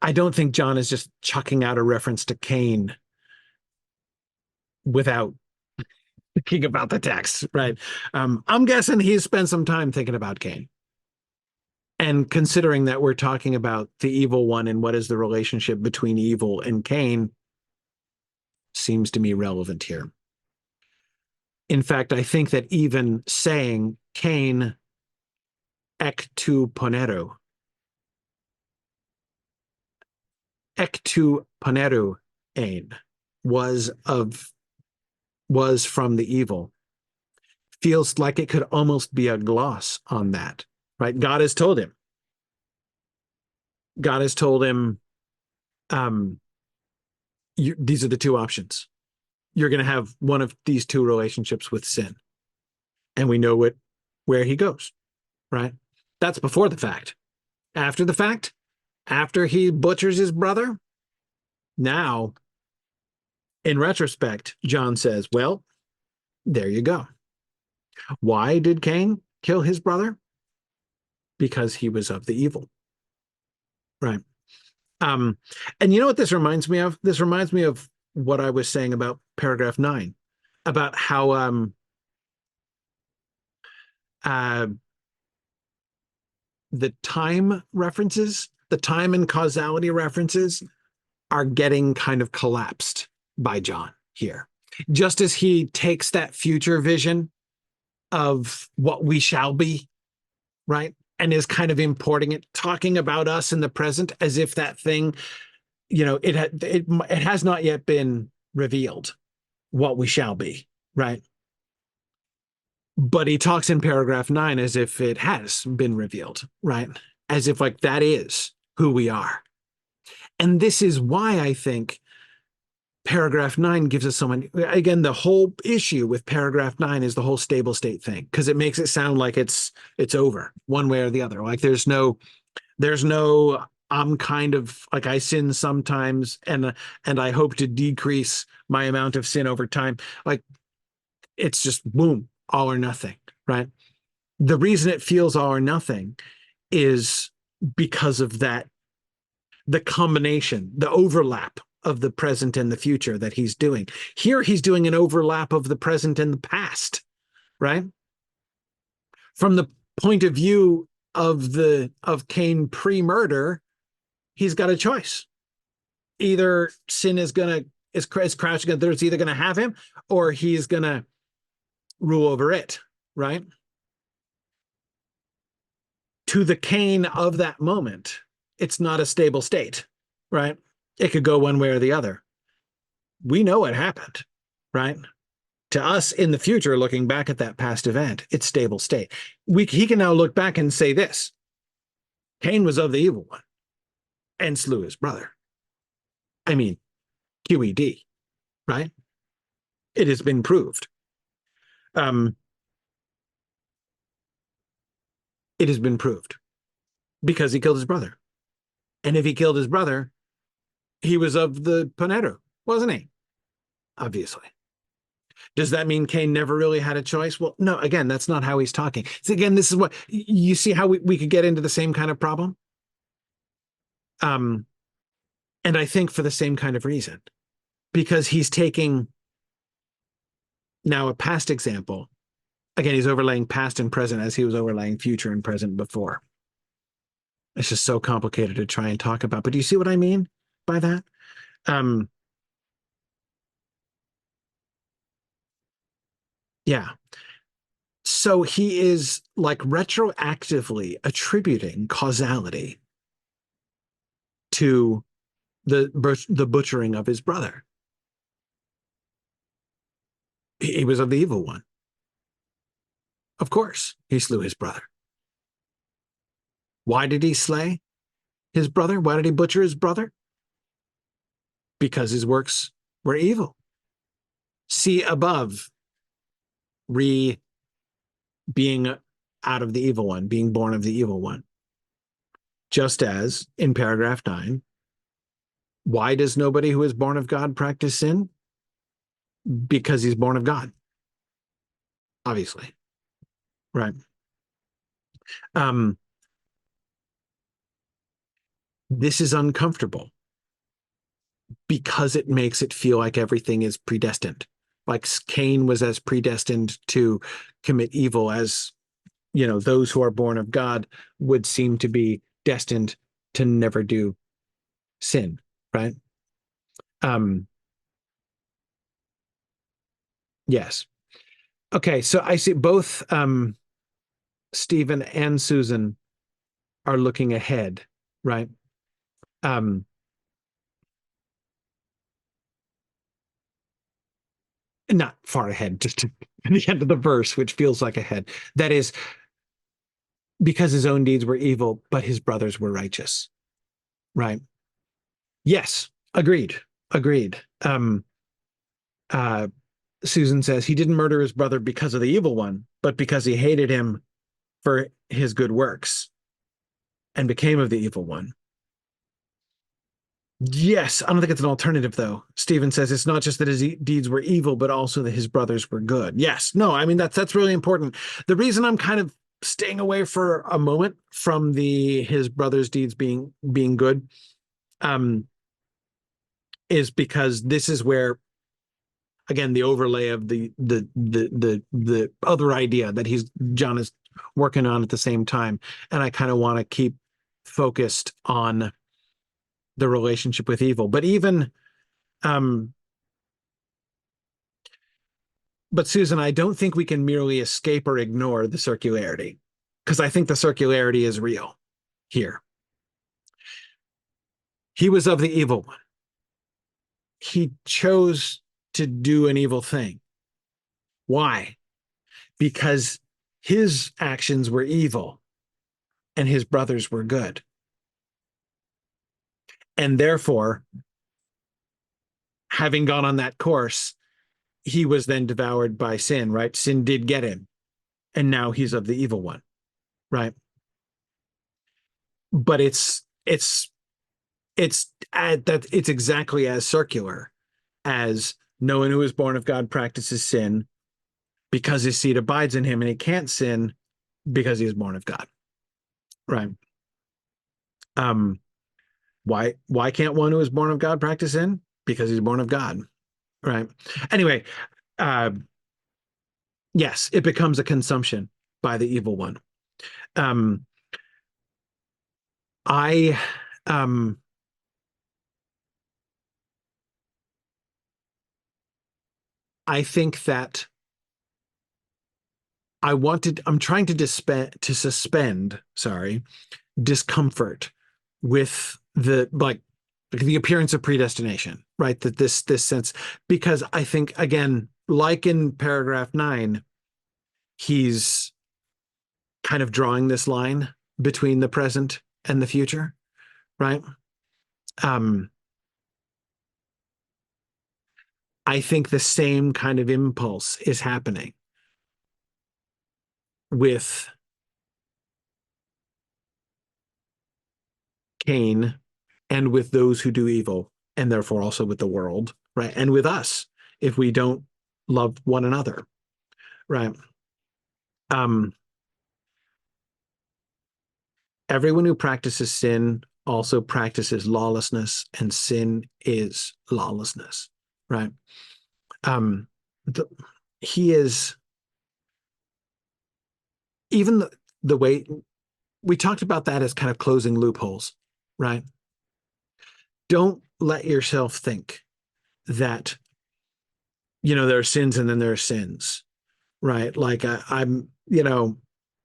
I don't think John is just chucking out a reference to Cain without thinking about the text, right? I'm guessing he's spent some time thinking about Cain. And considering that we're talking about the evil one and what is the relationship between evil and Cain, seems to me relevant here. In fact, I think that even saying Cain ektu poneru ein was from the evil, feels like it could almost be a gloss on that, right? God has told him, um, these are the two options. You're going to have one of these two relationships with sin, and we know where he goes, right? That's before the fact. After the fact, after he butchers his brother, now, in retrospect, John says, well, there you go. Why did Cain kill his brother? Because he was of the evil, right? Um, and you know what this reminds me of? This reminds me of what I was saying about paragraph 9, about how uh, the time and causality references are getting kind of collapsed by John here. Just as he takes that future vision of what we shall be, right? And is kind of importing it, talking about us in the present as if that thing, it has not yet been revealed what we shall be, right? But he talks in paragraph 9 as if it has been revealed, right? As if like that is who we are. And this is why I think paragraph 9 gives us someone, again, the whole issue with paragraph 9 is the whole stable state thing, because it makes it sound like it's over one way or the other. Like there's no I'm kind of like, I sin sometimes, and I hope to decrease my amount of sin over time. Like it's just boom, all or nothing, right? The reason it feels all or nothing is because of that, the combination, the overlap of the present and the future that he's doing. Here he's doing an overlap of the present and the past, right? From the point of view of Cain pre-murder, he's got a choice. Either sin is crouching, it's either gonna have him, or he's gonna rule over it, right? To the Cain of that moment, it's not a stable state, right? It could go one way or the other. We know what happened, right? To us in the future, looking back at that past event, it's stable state. He can now look back and say this: Cain was of the evil one and slew his brother. I mean, QED, right? It has been proved. It has been proved because he killed his brother. And if he killed his brother, he was of the Paneru, wasn't he? Obviously. Does that mean Cain never really had a choice? Well, no, again, that's not how he's talking. So again, this is what you see how we could get into the same kind of problem. Um, and I think for the same kind of reason, because he's taking now a past example. Again, he's overlaying past and present as he was overlaying future and present before. It's just so complicated to try and talk about. But do you see what I mean by that? Um, yeah. So he is like retroactively attributing causality to the butchering of his brother. He was of the evil one. Of course, he slew his brother. Why did he slay his brother? Why did he butcher his brother? Because his works were evil. See above, re being out of the evil one, being born of the evil one. Just as in paragraph 9, why does nobody who is born of God practice sin? Because he's born of God, obviously. Right. Um, this is uncomfortable because it makes it feel like everything is predestined. Like Cain was as predestined to commit evil as, those who are born of God would seem to be destined to never do sin, right? Um, yes. Okay, so I see both Stephen and Susan are looking ahead, right? Um, Not far ahead, just to the end of the verse, which feels like ahead. That is because his own deeds were evil, but his brothers were righteous, right? Yes, agreed, agreed. Uh, Susan says he didn't murder his brother because of the evil one, but because he hated him for his good works and became of the evil one. Yes, I don't think it's an alternative though. Stephen says it's not just that his deeds were evil, but also that his brothers were good. Yes, no, I mean that's really important. The reason I'm kind of staying away for a moment from the his brothers' deeds being good, um, is because this is where again the overlay of the other idea that John is working on at the same time, and I kind of want to keep focused on the relationship with evil. Um, but Susan, I don't think we can merely escape or ignore the circularity because I think the circularity is real here. He was of the evil one. He chose to do an evil thing. Why? Because his actions were evil and his brothers were good. And therefore, having gone on that course, he was then devoured by sin, right? Sin did get him. And now he's of the evil one, right? But it's exactly as circular as no one who is born of God practices sin because his seed abides in him and he can't sin because he is born of God. Right. Um, why can't one who is born of God practice sin? Because he's born of God. Right. Anyway, uh, yes, it becomes a consumption by the evil one. Um, I um I think that I'm trying to suspend, sorry, discomfort with the appearance of predestination, right? That this sense, because I think again, like in paragraph 9, he's kind of drawing this line between the present and the future, right? Um, I think the same kind of impulse is happening with Cain and with those who do evil, and therefore also with the world, right? And with us if we don't love one another, right? Um, Everyone who practices sin also practices lawlessness, and sin is lawlessness, right? Um, the, he is even the way we talked about that as kind of closing loopholes, right? Don't let yourself think that, there are sins and then there are sins, right? Like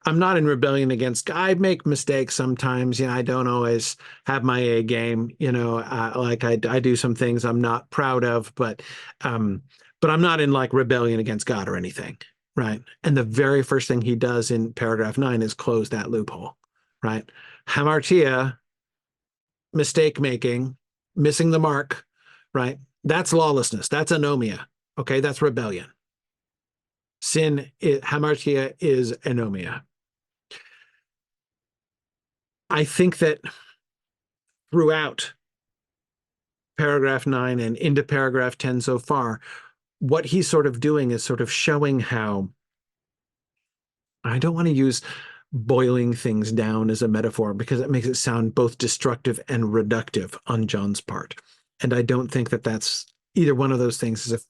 I'm not in rebellion against God. I make mistakes sometimes. I don't always have my A game. Like I do some things I'm not proud of, um, but I'm not in like rebellion against God or anything, right? And the very first thing he does in paragraph 9 is close that loophole, right? Hamartia, mistake making, missing the mark, right? That's lawlessness. That's anomia. Okay, that's rebellion. Hamartia is anomia. I think that throughout paragraph 9 and into paragraph 10 so far, what he's sort of doing is sort of showing how I don't want to use boiling things down as a metaphor because it makes it sound both destructive and reductive on John's part. And I don't think that that's either one of those things is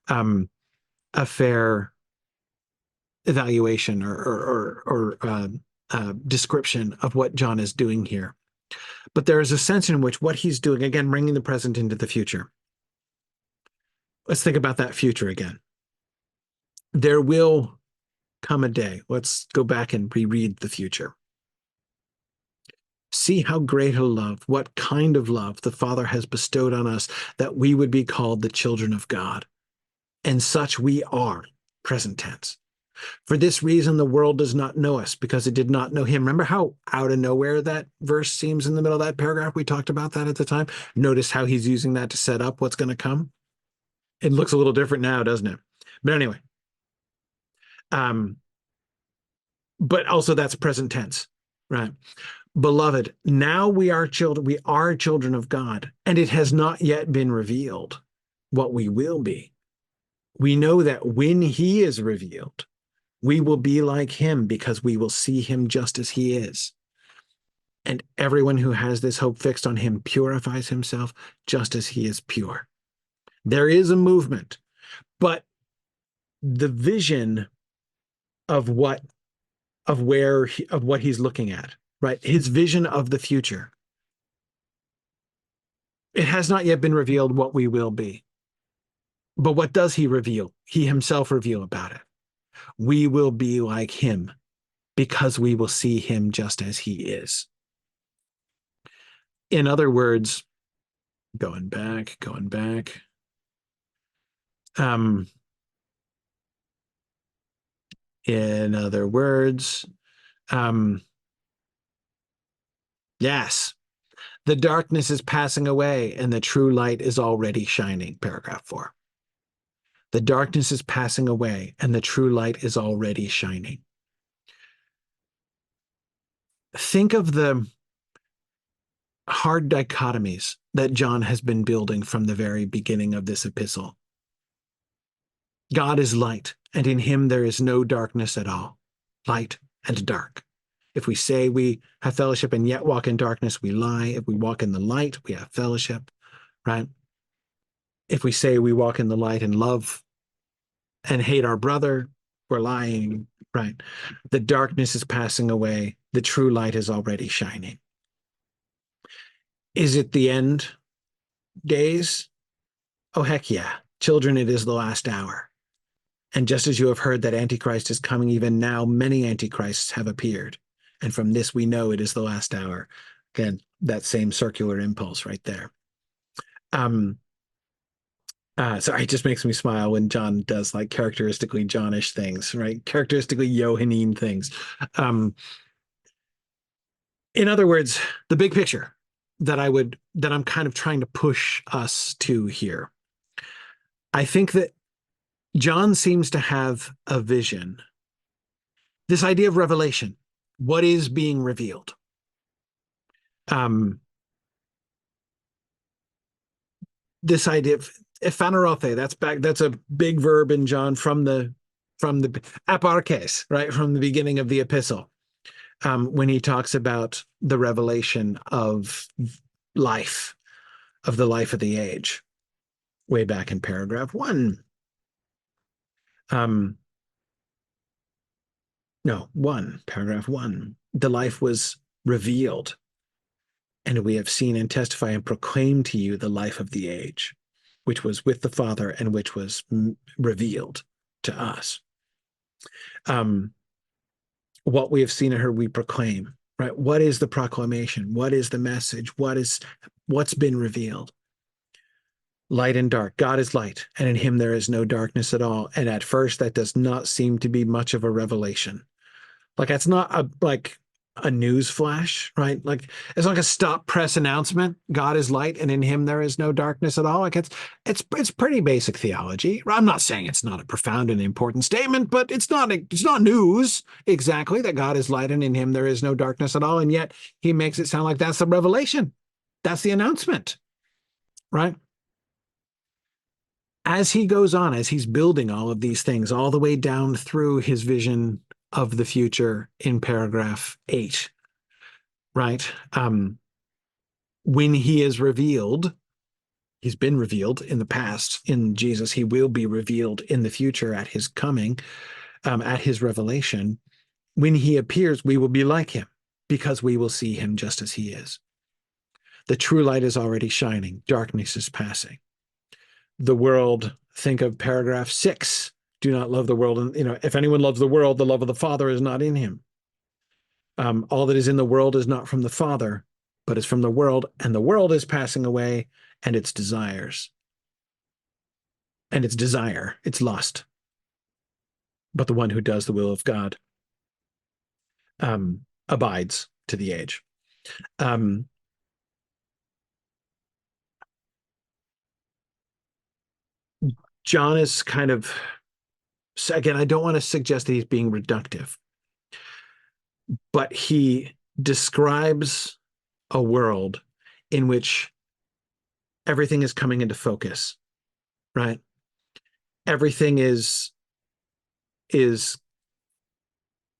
um, a fair evaluation or description of what John is doing here. But there is a sense in which what he's doing, again, bringing the present into the future. Let's think about that future again. There will come a day. Let's go back and reread the future. See how great a love, what kind of love the Father has bestowed on us that we would be called the children of God. And such we are, present tense. For this reason, the world does not know us because it did not know him. Remember how out of nowhere that verse seems in the middle of that paragraph? We talked about that at the time. Notice how he's using that to set up what's going to come. It looks a little different now, doesn't it? But anyway, but also that's present tense, right? Beloved, now we are children of God, and it has not yet been revealed what we will be. We know that when he is revealed, we will be like him because we will see him just as he is. And everyone who has this hope fixed on him purifies himself just as he is pure. There is a movement, but the vision of what he's looking at, right? His vision of the future. It has not yet been revealed what we will be. But what does he reveal? He himself reveal about it. We will be like him because we will see him just as he is. In other words, going back. In other words, yes, the darkness is passing away and the true light is already shining. Paragraph 4. The darkness is passing away and the true light is already shining. Think of the hard dichotomies that John has been building from the very beginning of this epistle. God is light, and in him there is no darkness at all. Light and dark. If we say we have fellowship and yet walk in darkness, we lie. If we walk in the light, we have fellowship, right? If we say we walk in the light and love and hate our brother, we're lying, right? The darkness is passing away. The true light is already shining. Is it the end days? Oh, heck yeah. Children, it is the last hour. And just as you have heard that Antichrist is coming, even now many Antichrists have appeared. And from this we know it is the last hour. Again, that same circular impulse right there. So it just makes me smile when John does like characteristically Johnish things, right? Characteristically Johannine things. In other words, the big picture that I'm kind of trying to push us to here. I think that John seems to have a vision. This idea of revelation, what is being revealed? this idea of ephanerothe, that's a big verb in John from the aparkes, right? From the beginning of the epistle. When he talks about the revelation of life, of the life of the age, way back in paragraph 1. Um, no, 1, paragraph 1. The life was revealed, and we have seen and testify and proclaim to you the life of the age, which was with the Father and which was revealed to us. What we have seen and heard, we proclaim, right? What is the proclamation? What is the message? What's been revealed? Light and dark. God is light, and in him there is no darkness at all. And at first, that does not seem to be much of a revelation. Like it's not a news flash, right? Like it's like a stop press announcement. God is light, and in him there is no darkness at all. Like it's pretty basic theology. I'm not saying it's not a profound and important statement, but it's not news exactly that God is light and in him there is no darkness at all. And yet he makes it sound like that's the revelation. That's the announcement, right? As he goes on, as he's building all of these things, all the way down through his vision of the future in paragraph 8, right? When he is revealed, he's been revealed in the past in Jesus. He will be revealed in the future at his coming, at his revelation. When he appears, we will be like him because we will see him just as he is. The true light is already shining. Darkness is passing. The world, think of paragraph 6. Do not love the world. And, if anyone loves the world, the love of the Father is not in him. All that is in the world is not from the Father, but is from the world. And the world is passing away, and its desires. And its desire, its lust. But the one who does the will of God abides to the age. John is kind of, again, I don't want to suggest that he's being reductive, but he describes a world in which everything is coming into focus, right? Everything is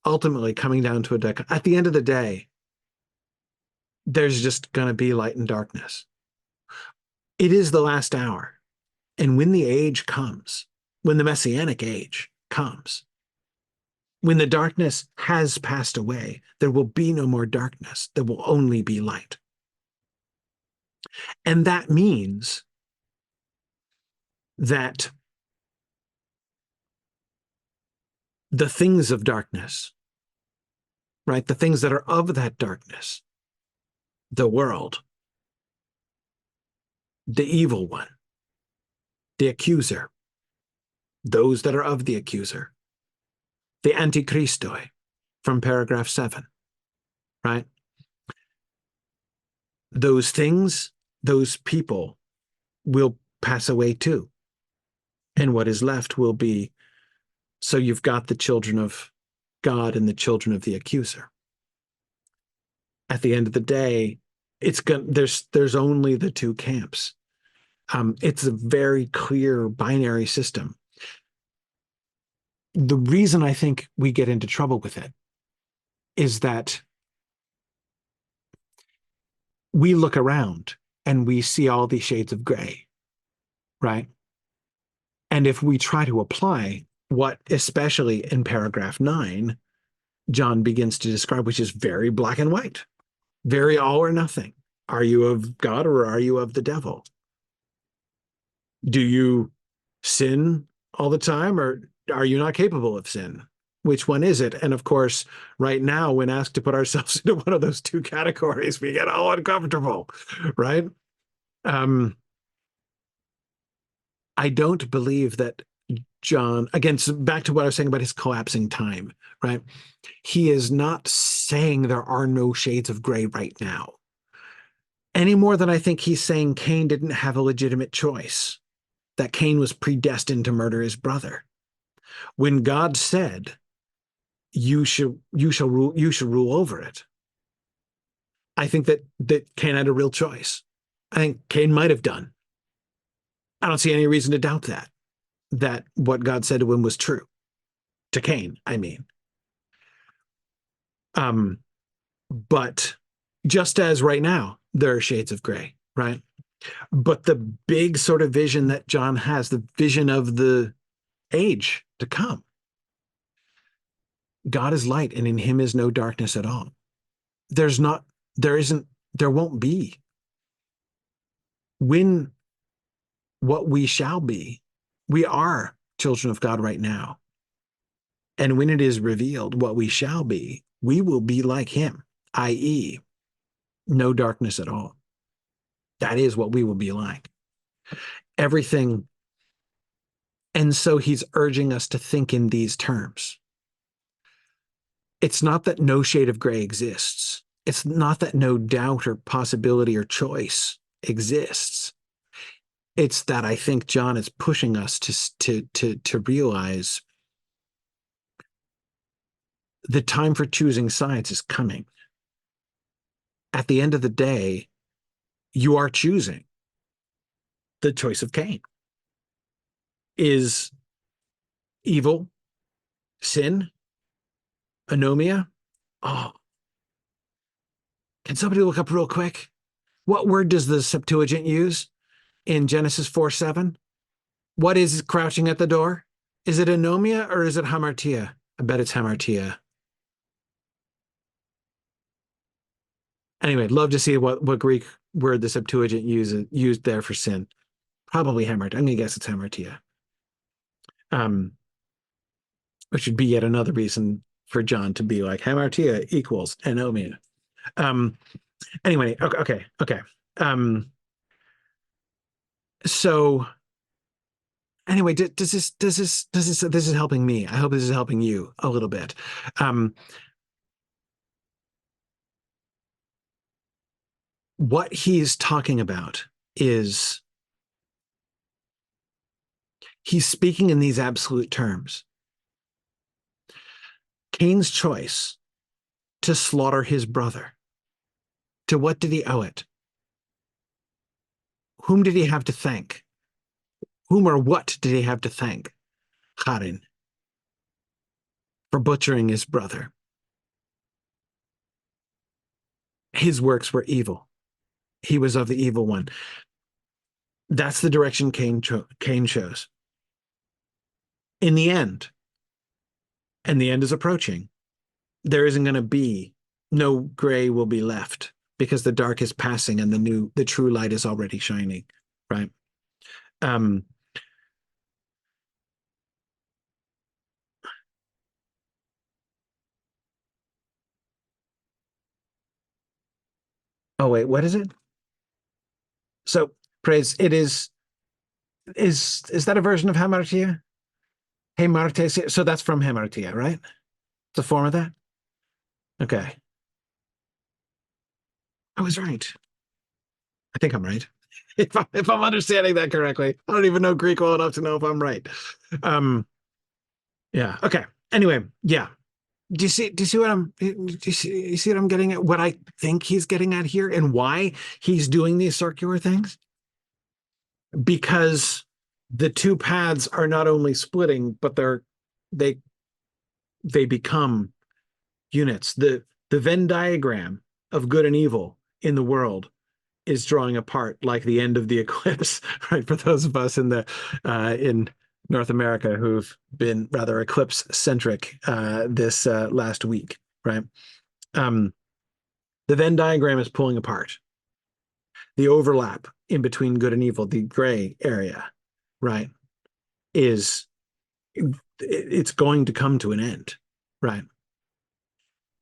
ultimately coming down to a deck. At the end of the day, there's just going to be light and darkness. It is the last hour. And when the age comes, when the messianic age comes, when the darkness has passed away, there will be no more darkness. There will only be light. And that means that the things of darkness, right? The things that are of that darkness, the world, the evil one, the accuser, those that are of the accuser, the antichristoi from paragraph 7, right? Those things, those people will pass away too. And what is left will be, so you've got the children of God and the children of the accuser. At the end of the day, there's only the two camps. It's a very clear binary system. The reason I think we get into trouble with it is that we look around and we see all these shades of gray, right? And if we try to apply what, especially in paragraph 9, John begins to describe, which is very black and white, very all or nothing. Are you of God or are you of the devil? Do you sin all the time or are you not capable of sin? Which one is it? And of course, right now, when asked to put ourselves into one of those two categories, we get all uncomfortable, right? I don't believe that John, again, so back to what I was saying about his collapsing time, right? He is not saying there are no shades of gray right now, any more than I think he's saying Cain didn't have a legitimate choice, that Cain was predestined to murder his brother. When God said, you shall rule over it, I think that Cain had a real choice. I think Cain might have done. I don't see any reason to doubt that what God said to him was true. To Cain, I mean. Um, but just as right now, there are shades of gray, right? But the big sort of vision that John has, the vision of the age to come, God is light and in him is no darkness at all. There's not, there isn't, there won't be. When what we shall be, we are children of God right now. And when it is revealed what we shall be, we will be like him, i.e., no darkness at all. That is what we will be like. Everything. And so he's urging us to think in these terms. It's not that no shade of gray exists. It's not that no doubt or possibility or choice exists. It's that I think John is pushing us to realize the time for choosing sides is coming. At the end of the day, you are choosing the choice of Cain. Is evil, sin, anomia? Oh, can somebody look up real quick? What word does the Septuagint use in Genesis 4:7? What is crouching at the door? Is it anomia or is it hamartia? I bet it's hamartia. Anyway, love to see what Greek word the Septuagint used there for sin. Probably hamartia. I'm gonna guess it's hamartia. Um, which would be yet another reason for John to be like hamartia equals anomia. Um, anyway, okay. So anyway, this is helping me. I hope this is helping you a little bit. Um, what he's talking about is he's speaking in these absolute terms. Cain's choice to slaughter his brother. To what did he owe it? Whom did he have to thank? Whom or what did he have to thank? Harin, for butchering his brother. His works were evil. He was of the evil one. That's the direction Cain chose. In the end, and the end is approaching, there isn't going to be, no gray will be left because the dark is passing and the true light is already shining, right? Um, oh wait, what is it? So praise, it is that a version of hamartia? Hamartia, so that's from hamartia, right? It's a form of that? Okay. I was right. I think I'm right. If I'm understanding that correctly. I don't even know Greek well enough to know if I'm right. Um, yeah. Okay. Anyway, yeah. Do you see what I'm you see what I'm getting at? What I think he's getting at here and why he's doing these circular things? Because the two paths are not only splitting, but they they become units. The Venn diagram of good and evil in the world is drawing apart like the end of the eclipse, right? For those of us in North America who've been rather eclipse centric this last week, right? Um, the Venn diagram is pulling apart. The overlap in between good and evil, the gray area, right, is it's going to come to an end, right?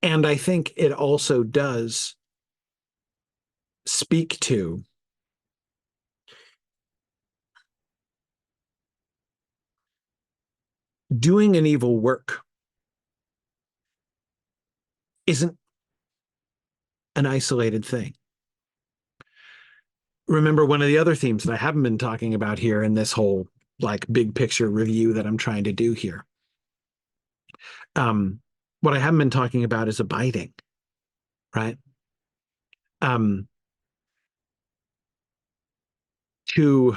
And I think it also does speak to doing an evil work isn't an isolated thing. Remember one of the other themes that I haven't been talking about here in this whole like big picture review that I'm trying to do here. What I haven't been talking about is abiding, right? Um, to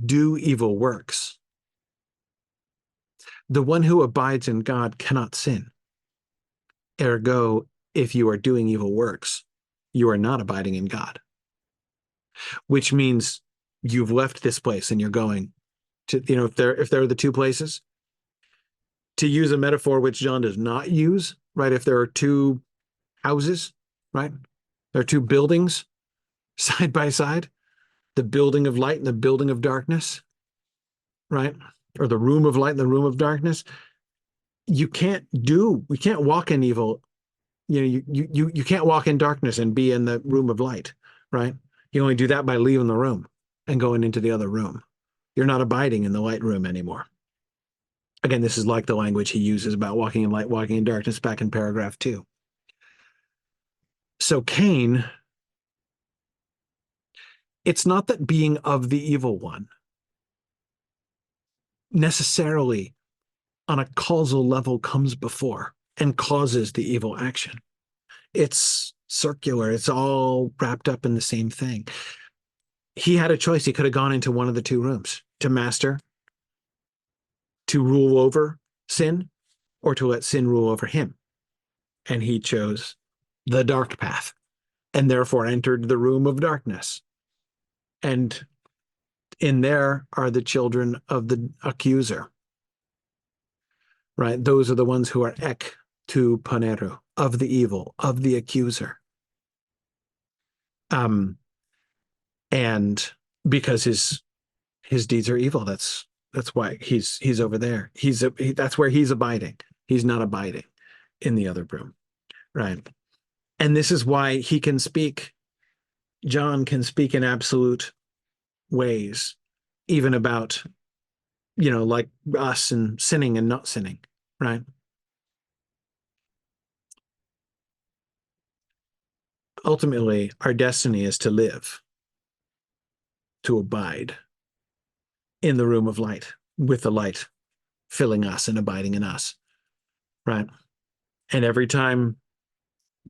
do evil works. The one who abides in God cannot sin. Ergo, if you are doing evil works, you are not abiding in God, which means you've left this place and you're going to, if there are the two places, to use a metaphor which John does not use, right? If there are two houses, right? There are two buildings side by side, the building of light and the building of darkness, right? Or the room of light and the room of darkness. We can't walk in evil. You can't walk in darkness and be in the room of light, right? You only do that by leaving the room and going into the other room. You're not abiding in the light room anymore. Again, this is like the language he uses about walking in light, walking in darkness back in paragraph 2. So Cain, it's not that being of the evil one necessarily on a causal level comes before and causes the evil action. It's circular. It's all wrapped up in the same thing. He had a choice. He could have gone into one of the two rooms to master, to rule over sin, or to let sin rule over him. And he chose the dark path and therefore entered the room of darkness. And in there are the children of the accuser, right? Those are the ones who are ek to paneru, of the evil, of the accuser. And because his deeds are evil, that's why he's over there. That's where he's abiding. He's not abiding in the other room, right? And this is why John can speak in absolute ways, even about, like us and sinning and not sinning, right? Ultimately, our destiny is to live, to abide in the room of light, with the light filling us and abiding in us, right? And every time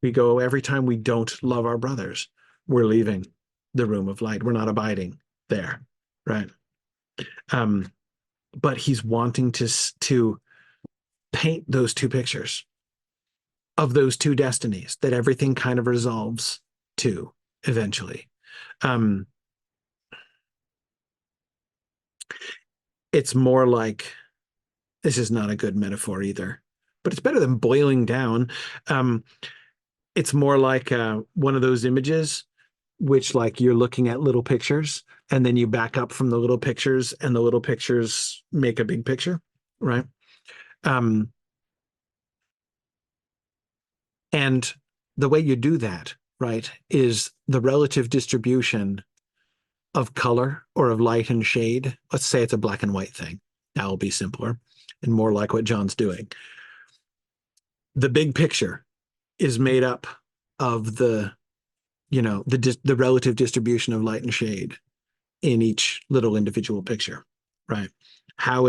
we don't love our brothers, we're leaving the room of light. We're not abiding there, right? But he's wanting to paint those two pictures of those two destinies that everything kind of resolves to eventually. It's more like, this is not a good metaphor either, but it's better than boiling down. It's more like one of those images which, like, you're looking at little pictures and then you back up from the little pictures and the little pictures make a big picture, right? And the way you do that, right, is the relative distribution of color or of light and shade. Let's say it's a black and white thing. That will be simpler and more like what John's doing. The big picture is made up of the relative distribution of light and shade in each little individual picture, right? How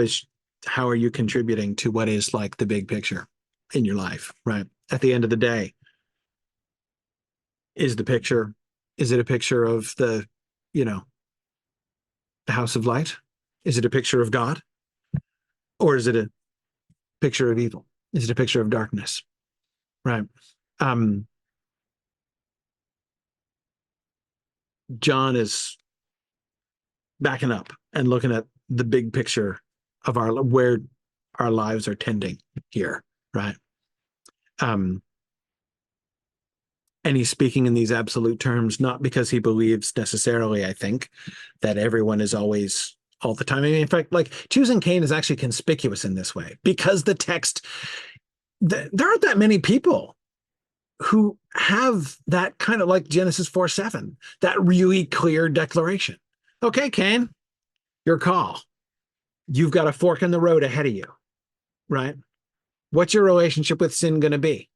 are you contributing to what is like the big picture in your life, right? At the end of the day, is it a picture of the house of light? Is it a picture of God? Or is it a picture of evil? Is it a picture of darkness? Right. John is backing up and looking at the big picture of where our lives are tending here, right? And he's speaking in these absolute terms, not because he believes necessarily, I think, that everyone is always all the time. I mean, in fact, like, choosing Cain is actually conspicuous in this way because the text, there aren't that many people who have that kind of, like Genesis 4:7, that really clear declaration. Okay, Cain, your call. You've got a fork in the road ahead of you, right? What's your relationship with sin going to be?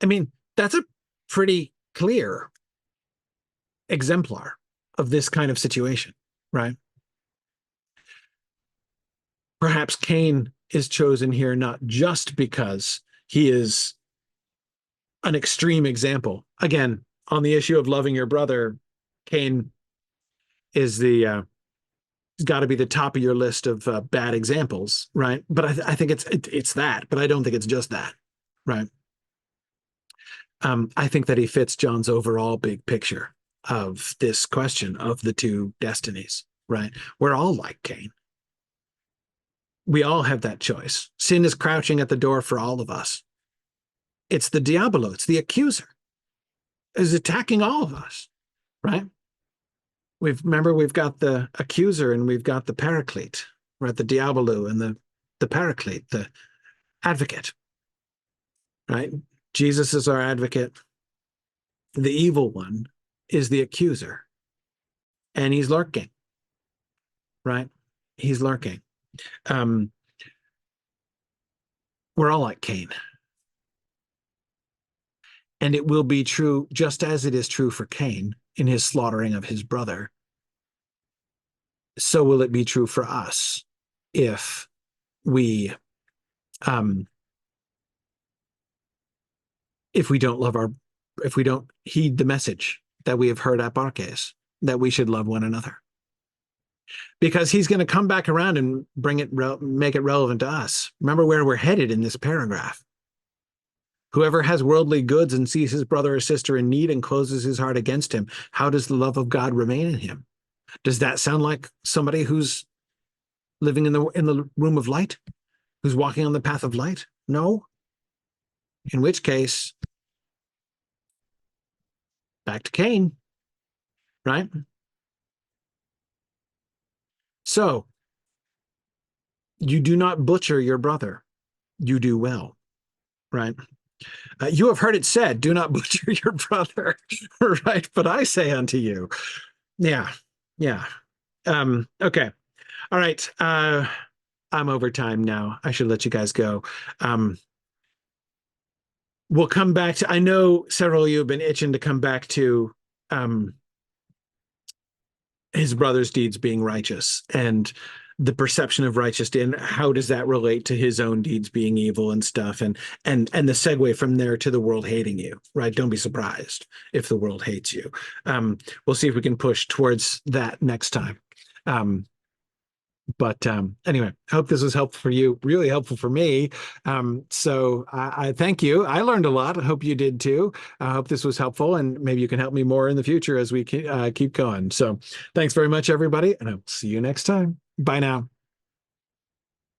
I mean, that's a pretty clear exemplar of this kind of situation, right? Perhaps Cain is chosen here not just because he is an extreme example. Again, on the issue of loving your brother, Cain is the got to be the top of your list of bad examples, right? But I think it's that, but I don't think it's just that, right? I think that he fits John's overall big picture of this question of the two destinies, right? We're all like Cain. We all have that choice. Sin is crouching at the door for all of us. It's the diabolo, it's the accuser, is attacking all of us, right? We've got the accuser and we've got the paraclete, right? The diabolo and the paraclete, the advocate, right? Jesus is our advocate. The evil one is the accuser, and he's lurking, right? He's lurking. Um, we're all like Cain. And it will be true, just as it is true for Cain in his slaughtering of his brother, so will it be true for us if we um, if we don't love our if we don't heed the message that we have heard at Barques, that we should love one another. Because he's going to come back around and make it relevant to us. Remember where we're headed in this paragraph. Whoever has worldly goods and sees his brother or sister in need and closes his heart against him, how does the love of God remain in him? Does that sound like somebody who's living in the room of light, who's walking on the path of light? No. In which case, back to Cain, right? So, you do not butcher your brother. You do well, right? You have heard it said, do not butcher your brother, right? But I say unto you, yeah, yeah. Okay. All right. I'm over time now. I should let you guys go. We'll come back to, I know several of you have been itching to come back to his brother's deeds being righteous and the perception of righteousness and how does that relate to his own deeds being evil and stuff, and the segue from there to the world hating you, right? Don't be surprised if the world hates you. We'll see if we can push towards that next time. But anyway, I hope this was helpful for you, really helpful for me. So I thank you. I learned a lot. I hope you did too. I hope this was helpful, and maybe you can help me more in the future as we keep going. So thanks very much, everybody, and I'll see you next time. Bye now.